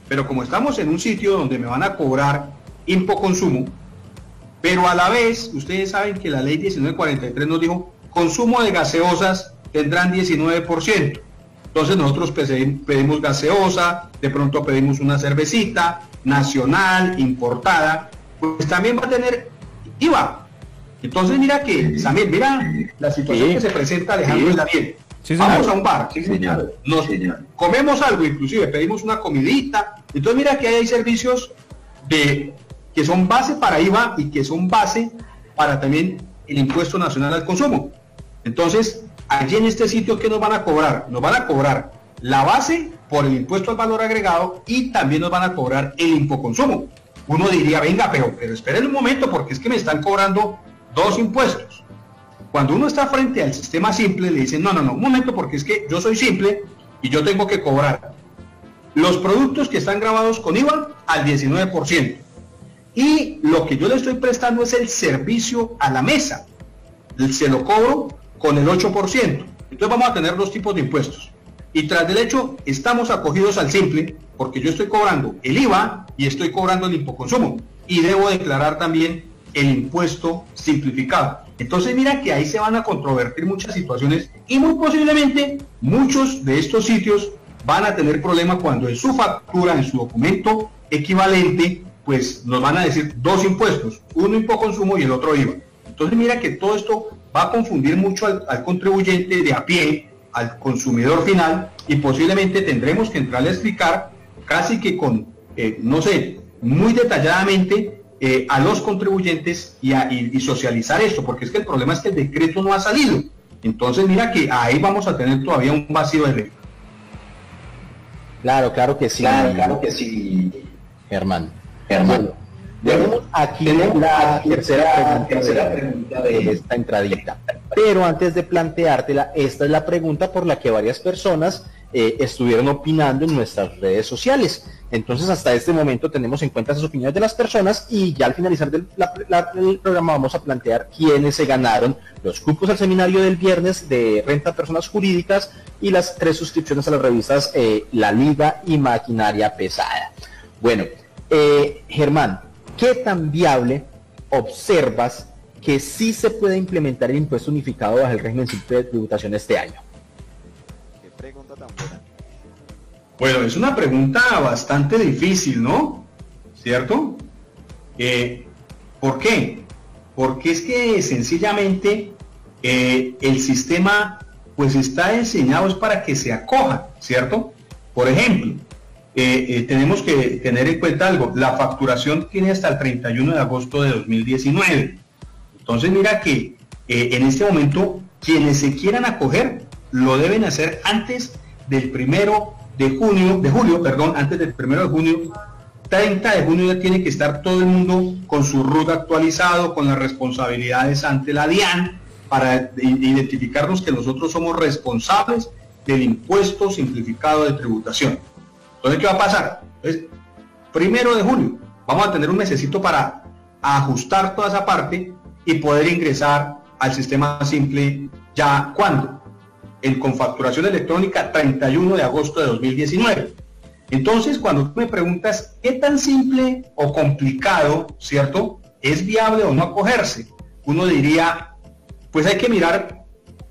Pero como estamos en un sitio donde me van a cobrar impoconsumo, pero a la vez, ustedes saben que la ley 1943 nos dijo, consumo de gaseosas tendrán 19%. Entonces nosotros pedimos gaseosa, de pronto pedimos una cervecita nacional, importada, pues también va a tener IVA. Entonces mira que, Samir, mira la situación que se presenta, Alejandro y Daniel. Sí, vamos a un bar, señor. Nos comemos algo, inclusive pedimos una comidita. Entonces mira que hay servicios que son base para IVA y que son base para también el impuesto nacional al consumo. Entonces, allí en este sitio, ¿qué nos van a cobrar? Nos van a cobrar la base por el impuesto al valor agregado y también nos van a cobrar el impoconsumo. Uno diría, venga, pero esperen un momento porque es que me están cobrando dos impuestos. Cuando uno está frente al sistema simple, le dicen, no, un momento porque es que yo soy simple y yo tengo que cobrar los productos que están grabados con IVA al 19%. Y lo que yo le estoy prestando es el servicio a la mesa. Se lo cobro con el 8%. Entonces vamos a tener dos tipos de impuestos. Y tras del hecho, estamos acogidos al simple, porque yo estoy cobrando el IVA y estoy cobrando el impoconsumo. Y debo declarar también el impuesto simplificado. Entonces mira que ahí se van a controvertir muchas situaciones y muy posiblemente muchos de estos sitios van a tener problema cuando en su factura, en su documento equivalente, pues nos van a decir dos impuestos, uno impoconsumo y el otro IVA. Entonces mira que todo esto va a confundir mucho al contribuyente de a pie, al consumidor final, y posiblemente tendremos que entrarle a explicar casi que con, no sé, muy detalladamente a los contribuyentes y socializar esto, porque es que el problema es que el decreto no ha salido. Entonces mira que ahí vamos a tener todavía un vacío de ley. Claro que sí, Germán. Tenemos aquí la tercera pregunta de esta entradita. Pero antes de planteártela, esta es la pregunta por la que varias personas estuvieron opinando en nuestras redes sociales. Entonces, hasta este momento tenemos en cuenta esas opiniones de las personas y ya al finalizar del programa vamos a plantear quiénes se ganaron los cupos al seminario del viernes de renta a personas jurídicas y las 3 suscripciones a las revistas La Liga y Maquinaria Pesada. Bueno, Germán, ¿qué tan viable observas que sí se puede implementar el impuesto unificado bajo el régimen simple de tributación este año? Qué pregunta tan buena. Bueno, es una pregunta bastante difícil, ¿no? ¿Cierto? ¿Por qué? Porque es que sencillamente el sistema pues está diseñado es para que se acoja, ¿cierto? Por ejemplo, tenemos que tener en cuenta algo, la facturación tiene hasta el 31 de agosto de 2019. Entonces mira que en este momento quienes se quieran acoger lo deben hacer antes del 1 de julio, antes del 1 de junio, 30 de junio ya tiene que estar todo el mundo con su RUT actualizado, con las responsabilidades ante la DIAN, para identificarnos que nosotros somos responsables del impuesto simplificado de tributación. Entonces, ¿qué va a pasar? Entonces, 1 de julio, vamos a tener un mesecito para ajustar toda esa parte y poder ingresar al sistema simple ya, ¿cuándo? Con facturación electrónica 31 de agosto de 2019. Entonces, cuando tú me preguntas qué tan simple o complicado, ¿cierto?, es viable o no acogerse, uno diría, pues hay que mirar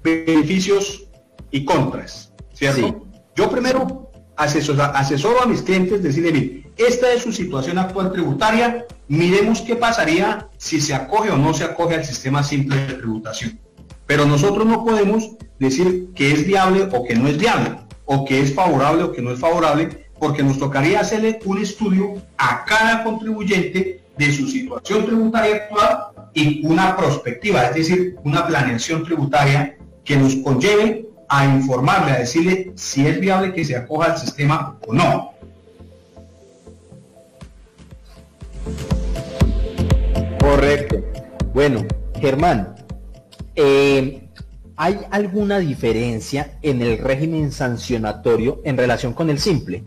beneficios y contras, ¿cierto? Sí. Yo primero asesoro a mis clientes, decirle, mire, esta es su situación actual tributaria, miremos qué pasaría si se acoge o no se acoge al sistema simple de tributación. Pero nosotros no podemos decir que es viable o que no es viable, o que es favorable o que no es favorable, porque nos tocaría hacerle un estudio a cada contribuyente de su situación tributaria actual y una prospectiva, es decir, una planeación tributaria que nos conlleve a informarle, a decirle si es viable que se acoja al sistema o no. Correcto. Bueno, Germán, ¿hay alguna diferencia en el régimen sancionatorio en relación con el simple?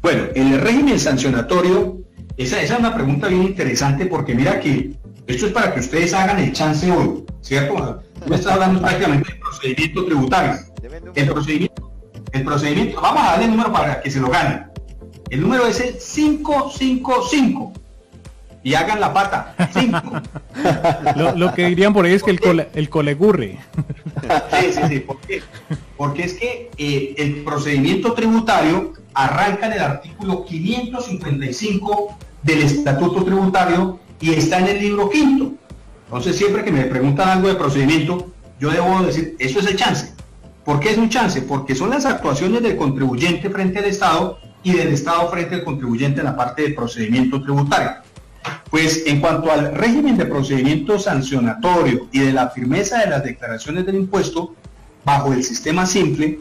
Bueno, en el régimen sancionatorio, esa es una pregunta bien interesante porque mira que esto es para que ustedes hagan el chance hoy, ¿cierto? Me está hablando prácticamente del procedimiento tributario. El procedimiento, vamos a darle el número para que se lo ganen. El número es el 555. Y hagan la pata, 5. Lo que dirían por ahí es que el colegurre. Sí. ¿Por qué? Porque es que el procedimiento tributario arranca en el artículo 555 del Estatuto Tributario y está en el libro quinto. Entonces, siempre que me preguntan algo de procedimiento, yo debo decir, eso es el chance. ¿Por qué es un chance? Porque son las actuaciones del contribuyente frente al Estado y del Estado frente al contribuyente en la parte de procedimiento tributario. Pues en cuanto al régimen de procedimiento sancionatorio y de la firmeza de las declaraciones del impuesto bajo el sistema simple,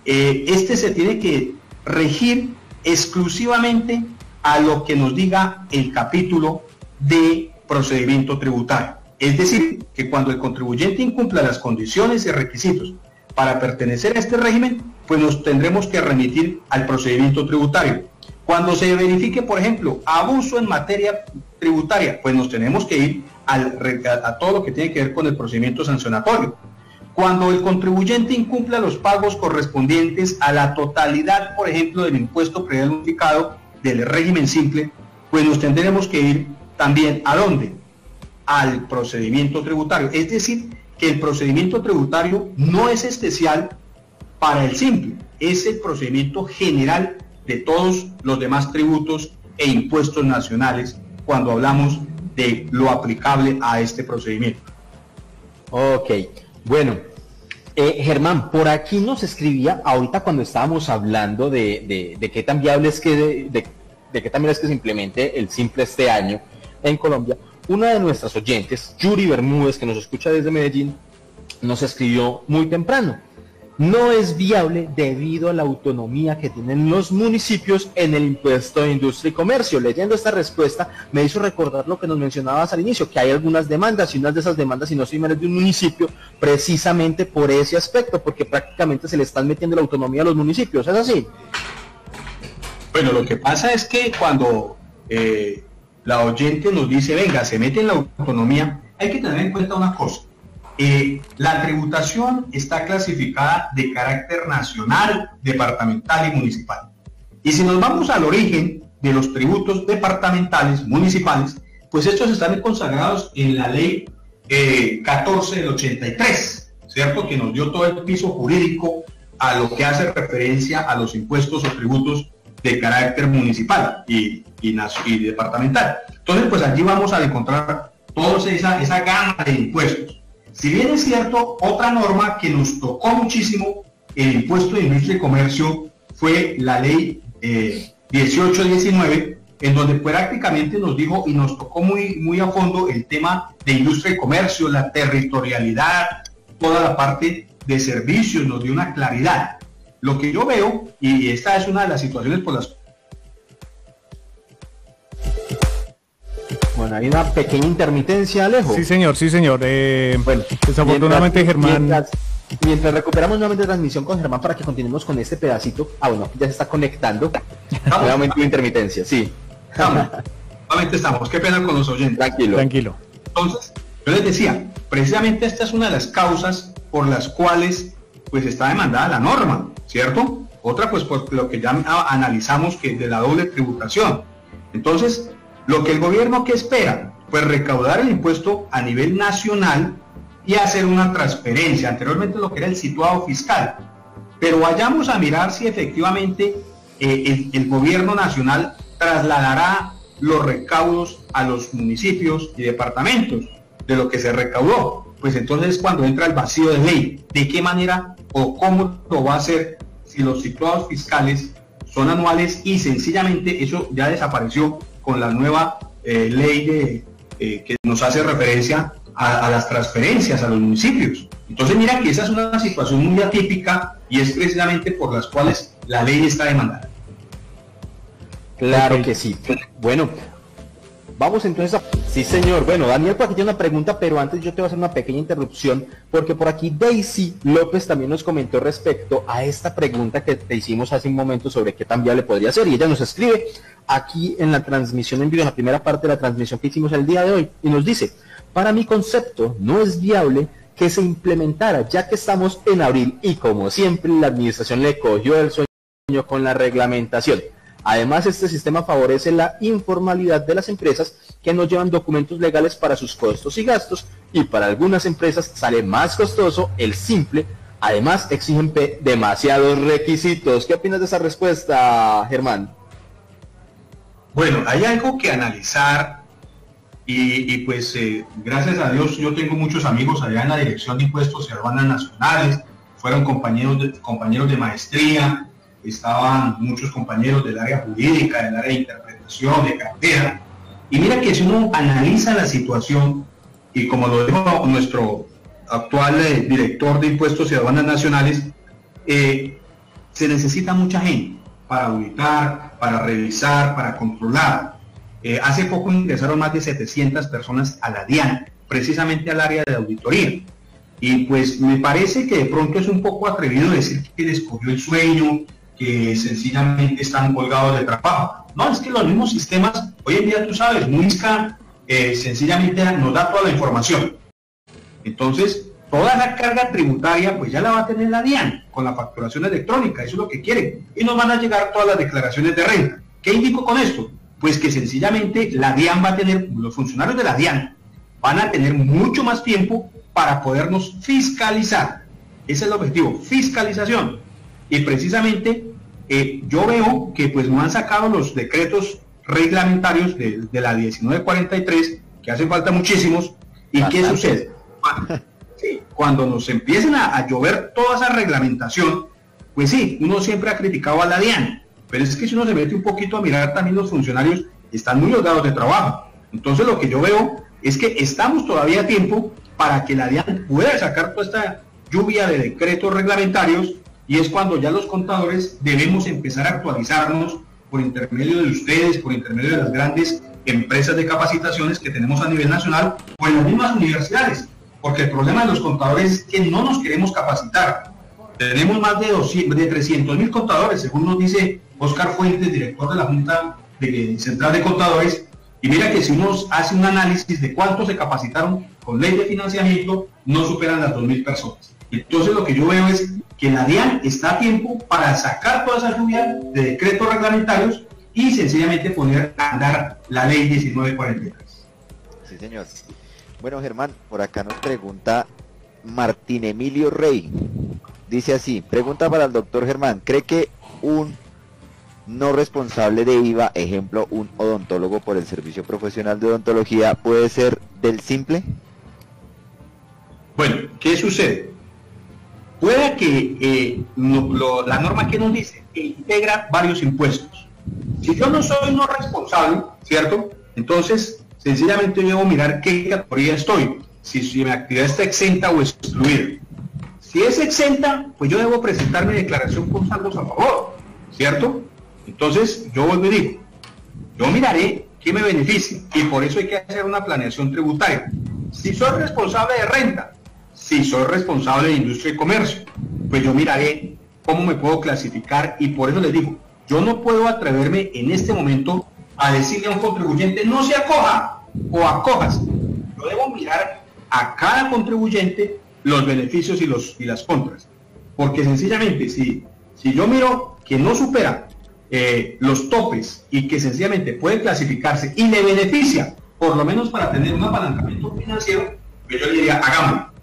este se tiene que regir exclusivamente a lo que nos diga el capítulo de procedimiento tributario. Es decir, que cuando el contribuyente incumpla las condiciones y requisitos para pertenecer a este régimen, pues nos tendremos que remitir al procedimiento tributario. Cuando se verifique, por ejemplo, abuso en materia tributaria, pues nos tenemos que ir a todo lo que tiene que ver con el procedimiento sancionatorio. Cuando el contribuyente incumpla los pagos correspondientes a la totalidad, por ejemplo, del impuesto predial unificado del régimen simple, pues nos tendremos que ir también ¿a dónde? Al procedimiento tributario. Es decir, que el procedimiento tributario no es especial para el simple, es el procedimiento general de todos los demás tributos e impuestos nacionales cuando hablamos de lo aplicable a este procedimiento. Ok, bueno, Germán, por aquí nos escribía ahorita cuando estábamos hablando de qué tan viable es que qué también es que se implemente el simple este año en Colombia, una de nuestras oyentes, Yuri Bermúdez, que nos escucha desde Medellín, nos escribió muy temprano. No es viable debido a la autonomía que tienen los municipios en el impuesto de industria y comercio. Leyendo esta respuesta me hizo recordar lo que nos mencionabas al inicio, que hay algunas demandas, y unas de esas demandas, si no estoy mal, es de un municipio, precisamente por ese aspecto, porque prácticamente se le están metiendo la autonomía a los municipios. ¿Es así? Bueno, lo que pasa es que cuando la oyente nos dice, venga, se mete en la autonomía, hay que tener en cuenta una cosa. La tributación está clasificada de carácter nacional, departamental y municipal. Y si nos vamos al origen de los tributos departamentales, municipales, pues estos están consagrados en la ley 14 del 83, ¿cierto? Que nos dio todo el piso jurídico a lo que hace referencia a los impuestos o tributos de carácter municipal y departamental. Entonces, pues allí vamos a encontrar toda esa gama de impuestos. Si bien es cierto, otra norma que nos tocó muchísimo el impuesto de industria y comercio fue la ley 1819, en donde prácticamente nos dijo y nos tocó muy a fondo el tema de industria y comercio, la territorialidad, toda la parte de servicios, nos dio una claridad. Lo que yo veo, y esta es una de las situaciones por las... Bueno, hay una pequeña intermitencia, Alejo. Sí, señor, sí, señor. Bueno, desafortunadamente, Germán... Mientras recuperamos nuevamente transmisión con Germán para que continuemos con este pedacito. Bueno, ya se está conectando. Nuevamente una intermitencia, sí. Nuevamente estamos. Qué pena con los oyentes. Tranquilo. Entonces, yo les decía, precisamente esta es una de las causas por las cuales pues está demandada la norma, ¿cierto? Otra pues por lo que ya analizamos, que es de la doble tributación. Entonces, lo que el gobierno que espera, pues recaudar el impuesto a nivel nacional y hacer una transferencia, anteriormente lo que era el situado fiscal. Pero vayamos a mirar si efectivamente el gobierno nacional trasladará los recaudos a los municipios y departamentos de lo que se recaudó. Pues entonces cuando entra el vacío de ley, ¿de qué manera o cómo lo va a hacer si los situados fiscales son anuales y sencillamente eso ya desapareció con la nueva ley que nos hace referencia a las transferencias a los municipios? Entonces mira que esa es una situación muy atípica y es precisamente por las cuales la ley está demandada. Claro que sí. Bueno, vamos entonces a... Sí, señor. Bueno, Daniel, por aquí tiene una pregunta, pero antes yo te voy a hacer una pequeña interrupción, porque por aquí Daisy López también nos comentó respecto a esta pregunta que te hicimos hace un momento sobre qué tan viable podría ser, y ella nos escribe aquí en la transmisión en vivo, en la primera parte de la transmisión que hicimos el día de hoy, y nos dice: para mi concepto, no es viable que se implementara, ya que estamos en abril y como siempre la administración le cogió el sueño con la reglamentación. Además, este sistema favorece la informalidad de las empresas que no llevan documentos legales para sus costos y gastos, y para algunas empresas sale más costoso el simple. Además, exigen demasiados requisitos. ¿Qué opinas de esa respuesta, Germán? Bueno, hay algo que analizar y pues gracias a Dios yo tengo muchos amigos allá en la Dirección de Impuestos y Aduanas Nacionales, fueron compañeros de maestría, estaban muchos compañeros del área jurídica, del área de interpretación, de cartera, y mira que si uno analiza la situación, y como lo dijo nuestro actual director de Impuestos y Aduanas Nacionales, se necesita mucha gente para auditar, para revisar, para controlar. Hace poco ingresaron más de 700 personas a la DIAN, precisamente al área de auditoría, y pues me parece que de pronto es un poco atrevido decir que les cogió el sueño, que sencillamente están colgados de trabajo. No, es que los mismos sistemas, hoy en día tú sabes, Muisca sencillamente nos da toda la información. Entonces, toda la carga tributaria pues ya la va a tener la DIAN con la facturación electrónica, eso es lo que quieren. Y nos van a llegar todas las declaraciones de renta. ¿Qué indico con esto? Pues que sencillamente la DIAN va a tener, los funcionarios de la DIAN van a tener mucho más tiempo para podernos fiscalizar. Ese es el objetivo, fiscalización. Y precisamente yo veo que pues no han sacado los decretos reglamentarios de la 1943, que hacen falta muchísimos. ¿Y bastante? ¿Qué sucede? Cuando nos empiecen a llover toda esa reglamentación, pues sí, uno siempre ha criticado a la DIAN, pero es que si uno se mete un poquito a mirar también los funcionarios están muy holgados de trabajo. Entonces lo que yo veo es que estamos todavía a tiempo para que la DIAN pueda sacar toda esta lluvia de decretos reglamentarios, y es cuando ya los contadores debemos empezar a actualizarnos por intermedio de ustedes, por intermedio de las grandes empresas de capacitaciones que tenemos a nivel nacional o en las mismas universidades, porque el problema de los contadores es que no nos queremos capacitar. Tenemos más de 300.000 contadores, según nos dice Oscar Fuentes, director de la Junta Central de Contadores, y mira que si uno hace un análisis de cuántos se capacitaron con ley de financiamiento, no superan las 2.000 personas. Entonces lo que yo veo es que la DIAN está a tiempo para sacar toda esa lluvia de decretos reglamentarios y sencillamente poner a andar la ley 1943. Sí, señor. Bueno, Germán, por acá nos pregunta Martín Emilio Rey. Dice así, pregunta para el doctor Germán, ¿cree que un no responsable de IVA, ejemplo, un odontólogo por el servicio profesional de odontología, puede ser del simple? Bueno, ¿qué sucede? Puede que la norma que nos dice que integra varios impuestos. Si yo no soy no responsable, ¿cierto? Entonces, sencillamente yo debo mirar qué categoría estoy, si mi actividad está exenta o excluida. Si es exenta, pues yo debo presentar mi declaración con saldos a favor, ¿cierto? Entonces, yo vuelvo y digo, yo miraré qué me beneficia, y por eso hay que hacer una planeación tributaria. Si soy responsable de renta, si soy responsable de industria y comercio, pues yo miraré cómo me puedo clasificar, y por eso les digo, yo no puedo atreverme en este momento a decirle a un contribuyente, no se acoja o acojas. Yo debo mirar a cada contribuyente los beneficios y las contras, porque sencillamente si yo miro que no supera los topes y que sencillamente puede clasificarse y le beneficia, por lo menos para tener un apalancamiento financiero, pues yo le diría, hagámoslo.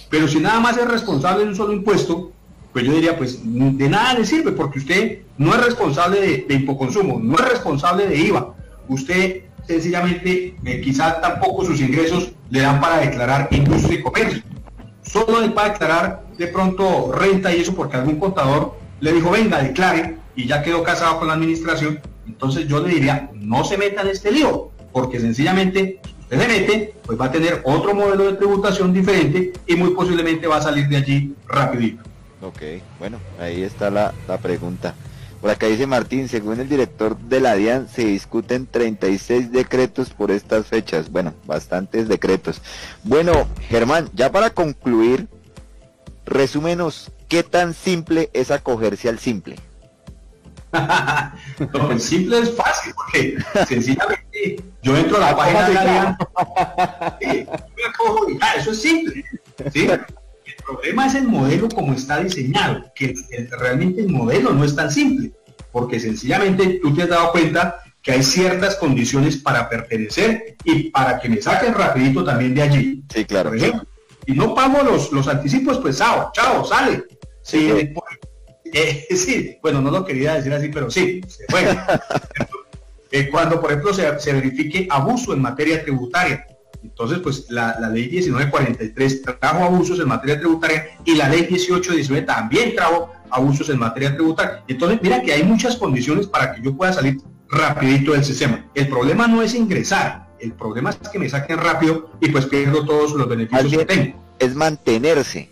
Pero si nada más es responsable de un solo impuesto, pues yo diría, pues de nada le sirve, porque usted no es responsable de hipoconsumo, no es responsable de IVA. Usted sencillamente, quizás tampoco sus ingresos le dan para declarar industria y comercio. Solo le para declarar de pronto renta y eso porque algún contador le dijo, venga, declare, y ya quedó casado con la administración. Entonces yo le diría, no se meta en este lío, porque sencillamente usted se mete, pues va a tener otro modelo de tributación diferente y muy posiblemente va a salir de allí rapidito. Ok, bueno, ahí está la pregunta. Por acá dice Martín, según el director de la DIAN, se discuten 36 decretos por estas fechas. Bueno, bastantes decretos. Bueno, Germán, ya para concluir, resúmenos, ¿qué tan simple es acogerse al simple? No, el simple es fácil, porque sencillamente yo entro a la página de la DIAN, me acojo y eso es simple, ¿sí? El problema es el modelo como está diseñado, que realmente el modelo no es tan simple, porque sencillamente tú te has dado cuenta que hay ciertas condiciones para pertenecer y para que me saquen rapidito también de allí. Sí, claro. Por ejemplo, si no pago los anticipos, pues chao, sale. Sí, sí, bueno, no lo quería decir así, pero sí, se fue. Cuando, por ejemplo, se verifique abuso en materia tributaria, entonces, pues la ley 1943 trajo abusos en materia tributaria y la ley 1819 también trajo abusos en materia tributaria. Entonces, mira que hay muchas condiciones para que yo pueda salir rapidito del sistema. El problema no es ingresar, el problema es que me saquen rápido y pues pierdo todos los beneficios que tengo. Es mantenerse.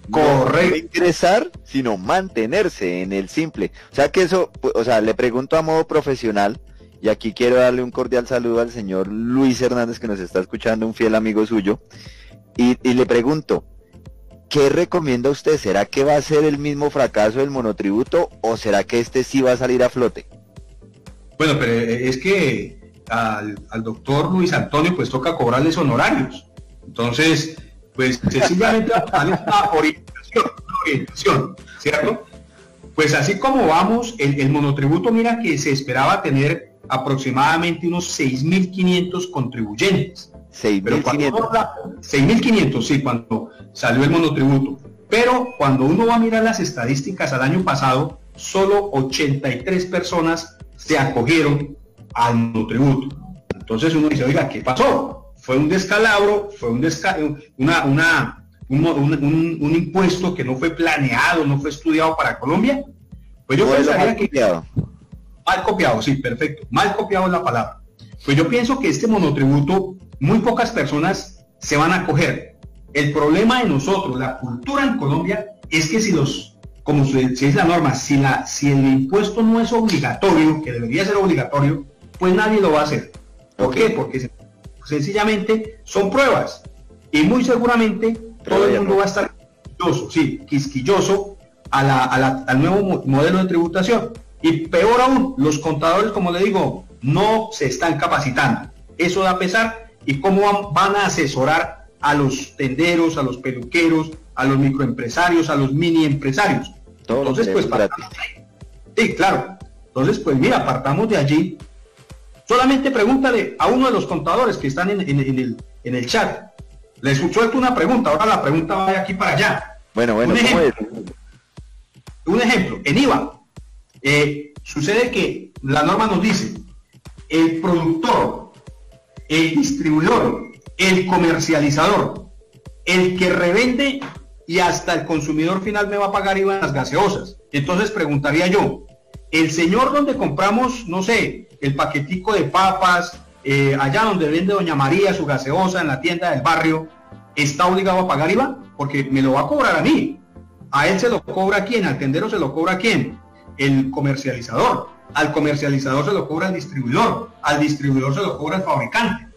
Correcto. No ingresar, sino mantenerse en el simple. O sea que eso, o sea, le pregunto a modo profesional, y aquí quiero darle un cordial saludo al señor Luis Hernández que nos está escuchando, un fiel amigo suyo, y le pregunto, ¿qué recomienda usted? ¿Será que va a ser el mismo fracaso del monotributo o será que este sí va a salir a flote? Bueno, pero es que al doctor Luis Antonio pues toca cobrarles honorarios. Entonces, pues sencillamente darles una orientación, ¿cierto? Pues así como vamos, el monotributo, mira que se esperaba tener aproximadamente unos 6.500 contribuyentes. 6.500. 6.500, sí, cuando salió el monotributo. Pero cuando uno va a mirar las estadísticas al año pasado, solo 83 personas se acogieron al monotributo. Entonces uno dice, oiga, ¿qué pasó? Fue un descalabro, fue un impuesto que no fue planeado, no fue estudiado para Colombia. Pues yo pensaría que Mal copiado, sí, perfecto. Mal copiado es la palabra. Pues yo pienso que este monotributo, muy pocas personas se van a coger. El problema de nosotros, la cultura en Colombia, es que si es la norma, si el impuesto no es obligatorio, que debería ser obligatorio, pues nadie lo va a hacer. ¿Por qué? Porque sencillamente son pruebas. Y muy seguramente todo el mundo va a estar quisquilloso al nuevo modelo de tributación. Y peor aún, los contadores, como le digo, no se están capacitando. Eso da pesar. ¿Y cómo van a asesorar a los tenderos, a los peluqueros, a los microempresarios, a los mini empresarios? Entonces, pues, sí, claro. Entonces, pues mira, partamos de allí. Solamente pregúntale a uno de los contadores que están en el chat. Les suelto una pregunta, ahora la pregunta va de aquí para allá. Bueno, un ejemplo, en IVA, sucede que la norma nos dice, el productor, el distribuidor, el comercializador, el que revende y hasta el consumidor final me va a pagar IVA en las gaseosas. Entonces preguntaría yo, el señor donde compramos, no sé, el paquetico de papas, allá donde vende doña María su gaseosa en la tienda del barrio, ¿está obligado a pagar IVA? Porque me lo va a cobrar a mí. A él se lo cobra a quién, al tendero se lo cobra a quién, el comercializador. Al comercializador se lo cobra el distribuidor, al distribuidor se lo cobra el fabricante.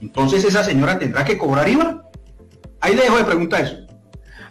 Entonces esa señora tendrá que cobrar IVA. Ahí le dejo de preguntar eso.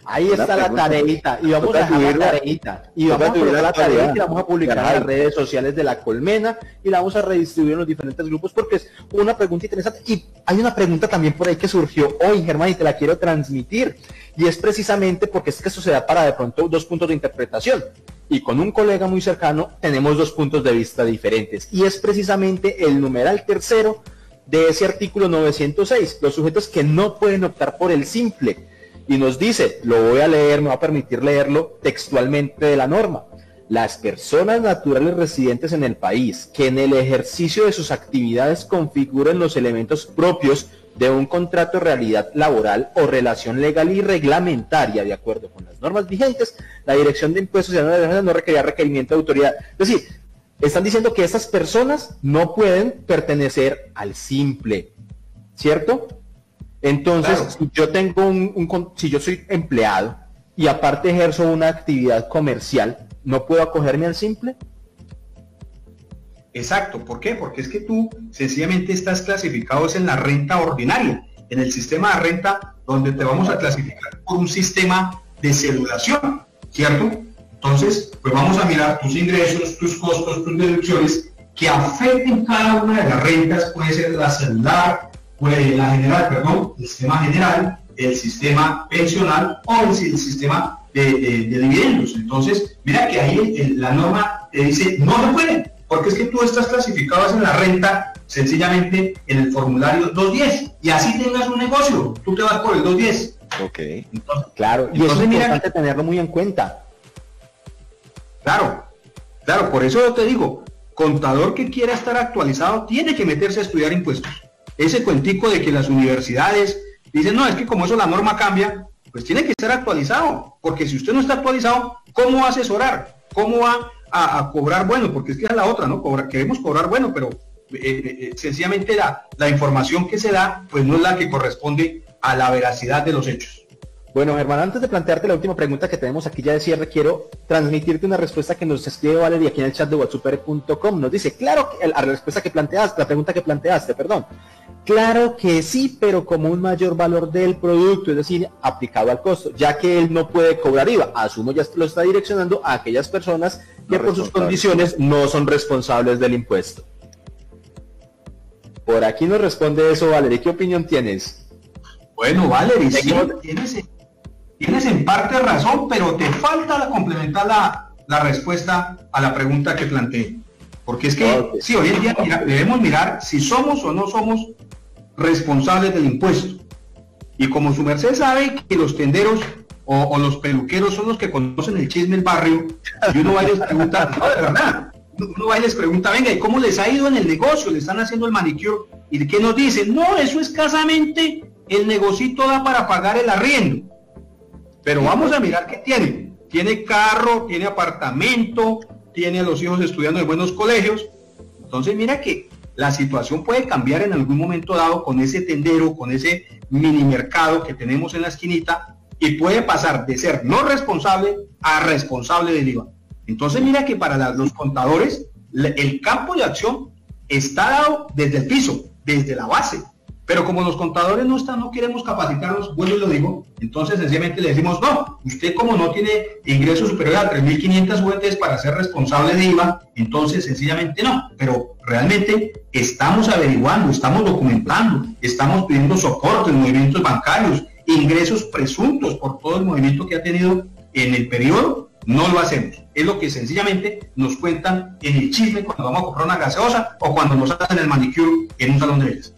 Ahí está la tareita, y vamos a dejar la tareita, y vamos a colocar la tareita y la vamos a publicar en las redes sociales de La Colmena, y la vamos a redistribuir en los diferentes grupos, porque es una pregunta interesante. Y hay una pregunta también por ahí que surgió hoy, Germán, y te la quiero transmitir, y es precisamente porque es que esto se da para de pronto dos puntos de interpretación, y con un colega muy cercano tenemos dos puntos de vista diferentes, y es precisamente el numeral tercero de ese artículo 906, los sujetos que no pueden optar por el simple. Y nos dice, lo voy a leer, me va a permitir leerlo textualmente de la norma. Las personas naturales residentes en el país que en el ejercicio de sus actividades configuren los elementos propios de un contrato de realidad laboral o relación legal y reglamentaria de acuerdo con las normas vigentes, la Dirección de Impuestos no requerirá requerimiento de autoridad. Es decir, están diciendo que estas personas no pueden pertenecer al simple, ¿cierto? Entonces, claro, si yo tengo si yo soy empleado y aparte ejerzo una actividad comercial, ¿no puedo acogerme al simple? Exacto, ¿por qué? Porque es que tú sencillamente estás clasificado en la renta ordinaria, en el sistema de renta donde te vamos a clasificar por un sistema de cedulación, ¿cierto? Entonces, pues vamos a mirar tus ingresos, tus costos, tus deducciones que afecten cada una de las rentas, puede ser la celular, la general, perdón, el sistema general, el sistema pensional o el sistema de dividendos. Entonces, mira que ahí la norma te dice, no se puede, porque es que tú estás clasificado en la renta sencillamente en el formulario 210, y así tengas un negocio, tú te vas por el 210. Ok. Entonces, claro, y eso es importante tenerlo muy en cuenta. Claro, por eso yo te digo, contador que quiera estar actualizado tiene que meterse a estudiar impuestos. Ese cuentico de que las universidades dicen, no, es que como eso la norma cambia, pues tiene que estar actualizado, porque si usted no está actualizado, ¿cómo va a asesorar? ¿Cómo va a cobrar bueno? Porque es que es la otra, ¿no? Queremos cobrar bueno, pero sencillamente la información que se da, pues no es la que corresponde a la veracidad de los hechos. Bueno, Germán, antes de plantearte la última pregunta que tenemos aquí ya de cierre, quiero transmitirte una respuesta que nos escribe Valeria aquí en el chat de whatsuper.com. Nos dice, claro, la pregunta que planteaste, perdón. Claro que sí, pero como un mayor valor del producto, es decir, aplicado al costo, ya que él no puede cobrar IVA. Asumo ya lo está direccionando a aquellas personas que por sus condiciones no son responsables del impuesto. Por aquí nos responde eso, Valeria. ¿Qué opinión tienes? Bueno, Valeria, sí, tienes en parte razón, pero te falta complementar la respuesta a la pregunta que planteé. Porque es que, sí, hoy en día debemos mirar si somos o no somos responsables del impuesto. Y como su merced sabe que los tenderos o los peluqueros son los que conocen el chisme del barrio, y uno va y les pregunta, no, de verdad, uno va y les pregunta, venga, ¿y cómo les ha ido en el negocio? ¿Le están haciendo el manicure? ¿Y qué nos dicen? No, eso escasamente el negocito da para pagar el arriendo. Pero vamos a mirar qué tiene. Tiene carro, tiene apartamento, tiene a los hijos estudiando en buenos colegios. Entonces mira que la situación puede cambiar en algún momento dado con ese tendero, con ese mini mercado que tenemos en la esquinita, y puede pasar de ser no responsable a responsable del IVA. Entonces mira que para los contadores el campo de acción está dado desde el piso, desde la base. Pero como los contadores no queremos capacitarlos, vuelvo y lo digo, entonces sencillamente le decimos, no, usted como no tiene ingresos superiores a 3.500 UETs para ser responsable de IVA, entonces sencillamente no. Pero realmente estamos averiguando, estamos documentando, estamos pidiendo soporte en movimientos bancarios, ingresos presuntos por todo el movimiento que ha tenido en el periodo. No lo hacemos. Es lo que sencillamente nos cuentan en el chisme cuando vamos a comprar una gaseosa o cuando nos hacen el manicure en un salón de belleza.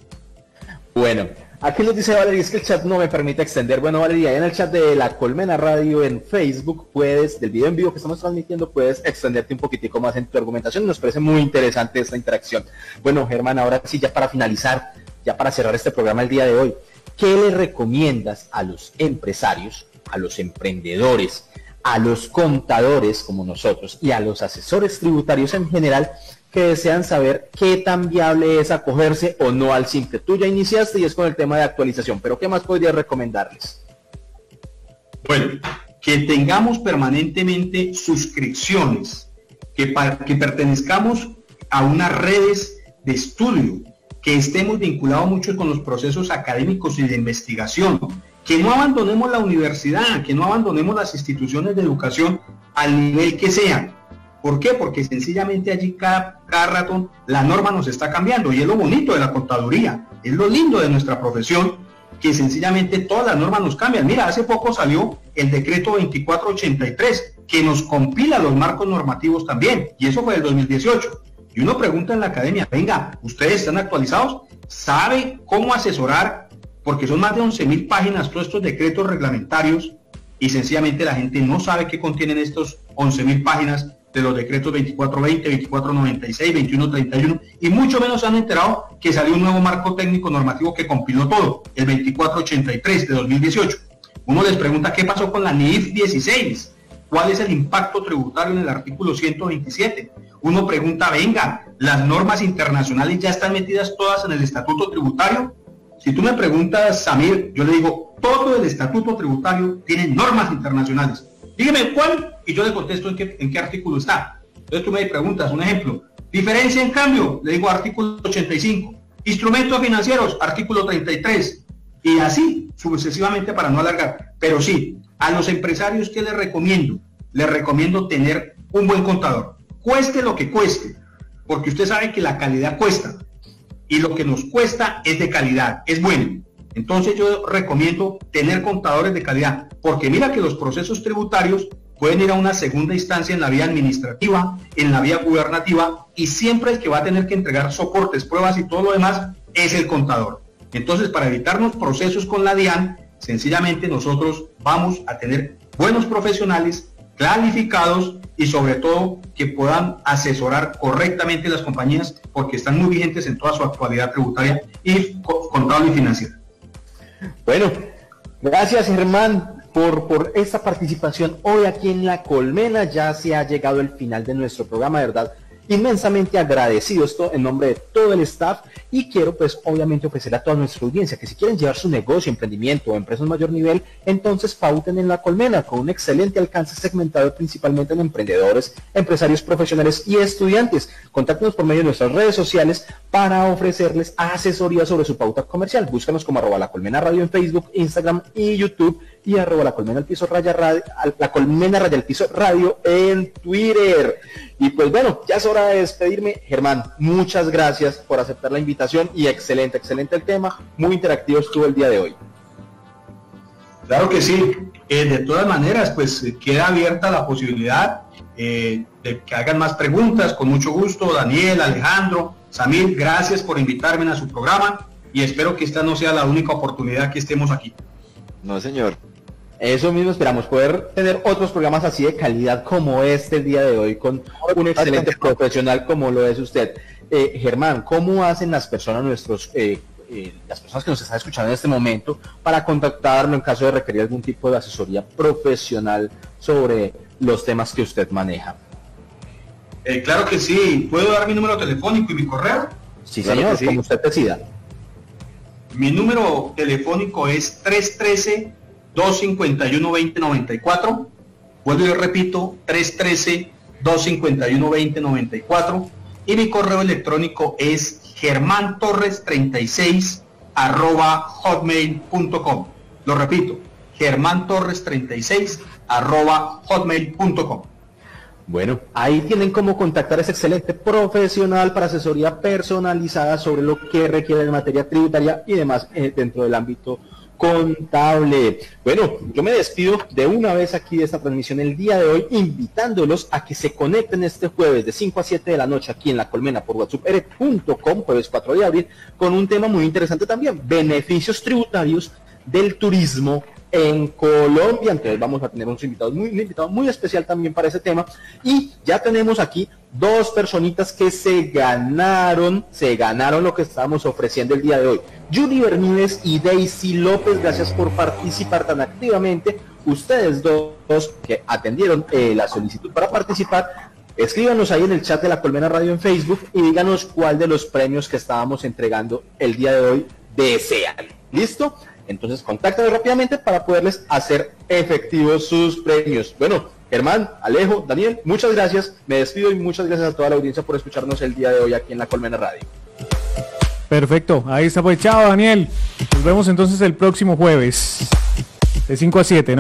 Bueno, aquí nos dice Valeria, es que el chat no me permite extender. Bueno, Valeria, ahí en el chat de La Colmena Radio en Facebook del video en vivo que estamos transmitiendo, puedes extenderte un poquitico más en tu argumentación. Nos parece muy interesante esta interacción. Bueno, Germán, ahora sí, ya para finalizar, ya para cerrar este programa el día de hoy, ¿qué le recomiendas a los empresarios, a los emprendedores, a los contadores como nosotros y a los asesores tributarios en general que desean saber qué tan viable es acogerse o no al simple? Tú ya iniciaste y es con el tema de actualización, pero ¿qué más podrías recomendarles? Bueno, que tengamos permanentemente suscripciones, que pertenezcamos a unas redes de estudio, que estemos vinculados mucho con los procesos académicos y de investigación, que no abandonemos la universidad, que no abandonemos las instituciones de educación al nivel que sea. ¿Por qué? Porque sencillamente allí cada rato la norma nos está cambiando, y es lo bonito de la contaduría, es lo lindo de nuestra profesión, que sencillamente todas las normas nos cambian. Mira, hace poco salió el decreto 2483, que nos compila los marcos normativos también, y eso fue del 2018. Y uno pregunta en la academia, venga, ¿ustedes están actualizados? ¿Sabe cómo asesorar? Porque son más de 11.000 páginas todos estos decretos reglamentarios, y sencillamente la gente no sabe qué contienen estos 11.000 páginas de los decretos 2420, 2496, 2131, y mucho menos se han enterado que salió un nuevo marco técnico normativo que compiló todo, el 2483 de 2018. Uno les pregunta qué pasó con la NIF 16, cuál es el impacto tributario en el artículo 127. Uno pregunta, venga, las normas internacionales ya están metidas todas en el estatuto tributario. Si tú me preguntas, Samir, yo le digo, todo el estatuto tributario tiene normas internacionales. Dígame cuál y yo le contesto en qué artículo está. Entonces tú me preguntas, un ejemplo, diferencia en cambio, le digo artículo 85, instrumentos financieros, artículo 33, y así sucesivamente para no alargar. Pero sí, a los empresarios, ¿qué les recomiendo? Les recomiendo tener un buen contador, cueste lo que cueste, porque usted sabe que la calidad cuesta, y lo que nos cuesta es de calidad, es bueno. Entonces yo recomiendo tener contadores de calidad, porque mira que los procesos tributarios pueden ir a una segunda instancia en la vía administrativa, en la vía gubernativa, y siempre el que va a tener que entregar soportes, pruebas y todo lo demás es el contador. Entonces, para evitarnos procesos con la DIAN, sencillamente nosotros vamos a tener buenos profesionales, calificados, y sobre todo que puedan asesorar correctamente las compañías, porque están muy vigentes en toda su actualidad tributaria y contable y financiera. Bueno, gracias, Germán, por esta participación hoy aquí en La Colmena. Ya se ha llegado el final de nuestro programa, de verdad, inmensamente agradecido esto en nombre de todo el staff, y quiero pues obviamente ofrecer a toda nuestra audiencia que si quieren llevar su negocio, emprendimiento o empresa de mayor nivel, entonces pauten en La Colmena con un excelente alcance segmentado principalmente en emprendedores, empresarios profesionales y estudiantes. Contáctenos por medio de nuestras redes sociales para ofrecerles asesoría sobre su pauta comercial. Búscanos como @La Colmena Radio en Facebook, Instagram y YouTube, y @La Colmena al piso raya radio, La Colmena raya al piso radio en Twitter. Y pues bueno, ya es hora de despedirme. Germán, muchas gracias por aceptar la invitación, y excelente el tema, muy interactivo estuvo el día de hoy. Claro que sí, de todas maneras pues queda abierta la posibilidad de que hagan más preguntas, con mucho gusto. Daniel, Alejandro, Samir, gracias por invitarme a su programa, y espero que esta no sea la única oportunidad que estemos aquí. No, señor. Eso mismo esperamos, poder tener otros programas así de calidad como este el día de hoy, con un excelente profesional como lo es usted. Germán, ¿cómo hacen las personas, las personas que nos están escuchando en este momento, para contactarlo en caso de requerir algún tipo de asesoría profesional sobre los temas que usted maneja? Claro que sí. ¿Puedo dar mi número telefónico y mi correo? Sí, Claro señor, que sí. como usted decida. Mi número telefónico es 313-251-2094. Vuelvo y repito, 313-251-2094. Y mi correo electrónico es germantorres36@hotmail.com. Lo repito, germantorres36@hotmail.com. Bueno, ahí tienen cómo contactar a ese excelente profesional para asesoría personalizada sobre lo que requiere en materia tributaria y demás dentro del ámbito contable. Bueno, yo me despido de una vez aquí de esta transmisión el día de hoy, invitándolos a que se conecten este jueves de 5 a 7 de la noche aquí en La Colmena por whatsapp.com, jueves 4 de abril, con un tema muy interesante también, beneficios tributarios del turismo en Colombia. Entonces vamos a tener un invitado muy especial también para ese tema, y ya tenemos aquí dos personitas que se ganaron lo que estábamos ofreciendo el día de hoy. Judy Bermúdez y Daisy López, gracias por participar tan activamente. Ustedes dos que atendieron la solicitud para participar, escríbanos ahí en el chat de La Colmena Radio en Facebook y díganos cuál de los premios que estábamos entregando el día de hoy desean. ¿Listo? Entonces, contáctanos rápidamente para poderles hacer efectivos sus premios. Bueno, Germán, Alejo, Daniel, muchas gracias. Me despido y muchas gracias a toda la audiencia por escucharnos el día de hoy aquí en La Colmena Radio. Perfecto, ahí está pues. Chao, Daniel. Nos vemos entonces el próximo jueves de 5 a 7, ¿no?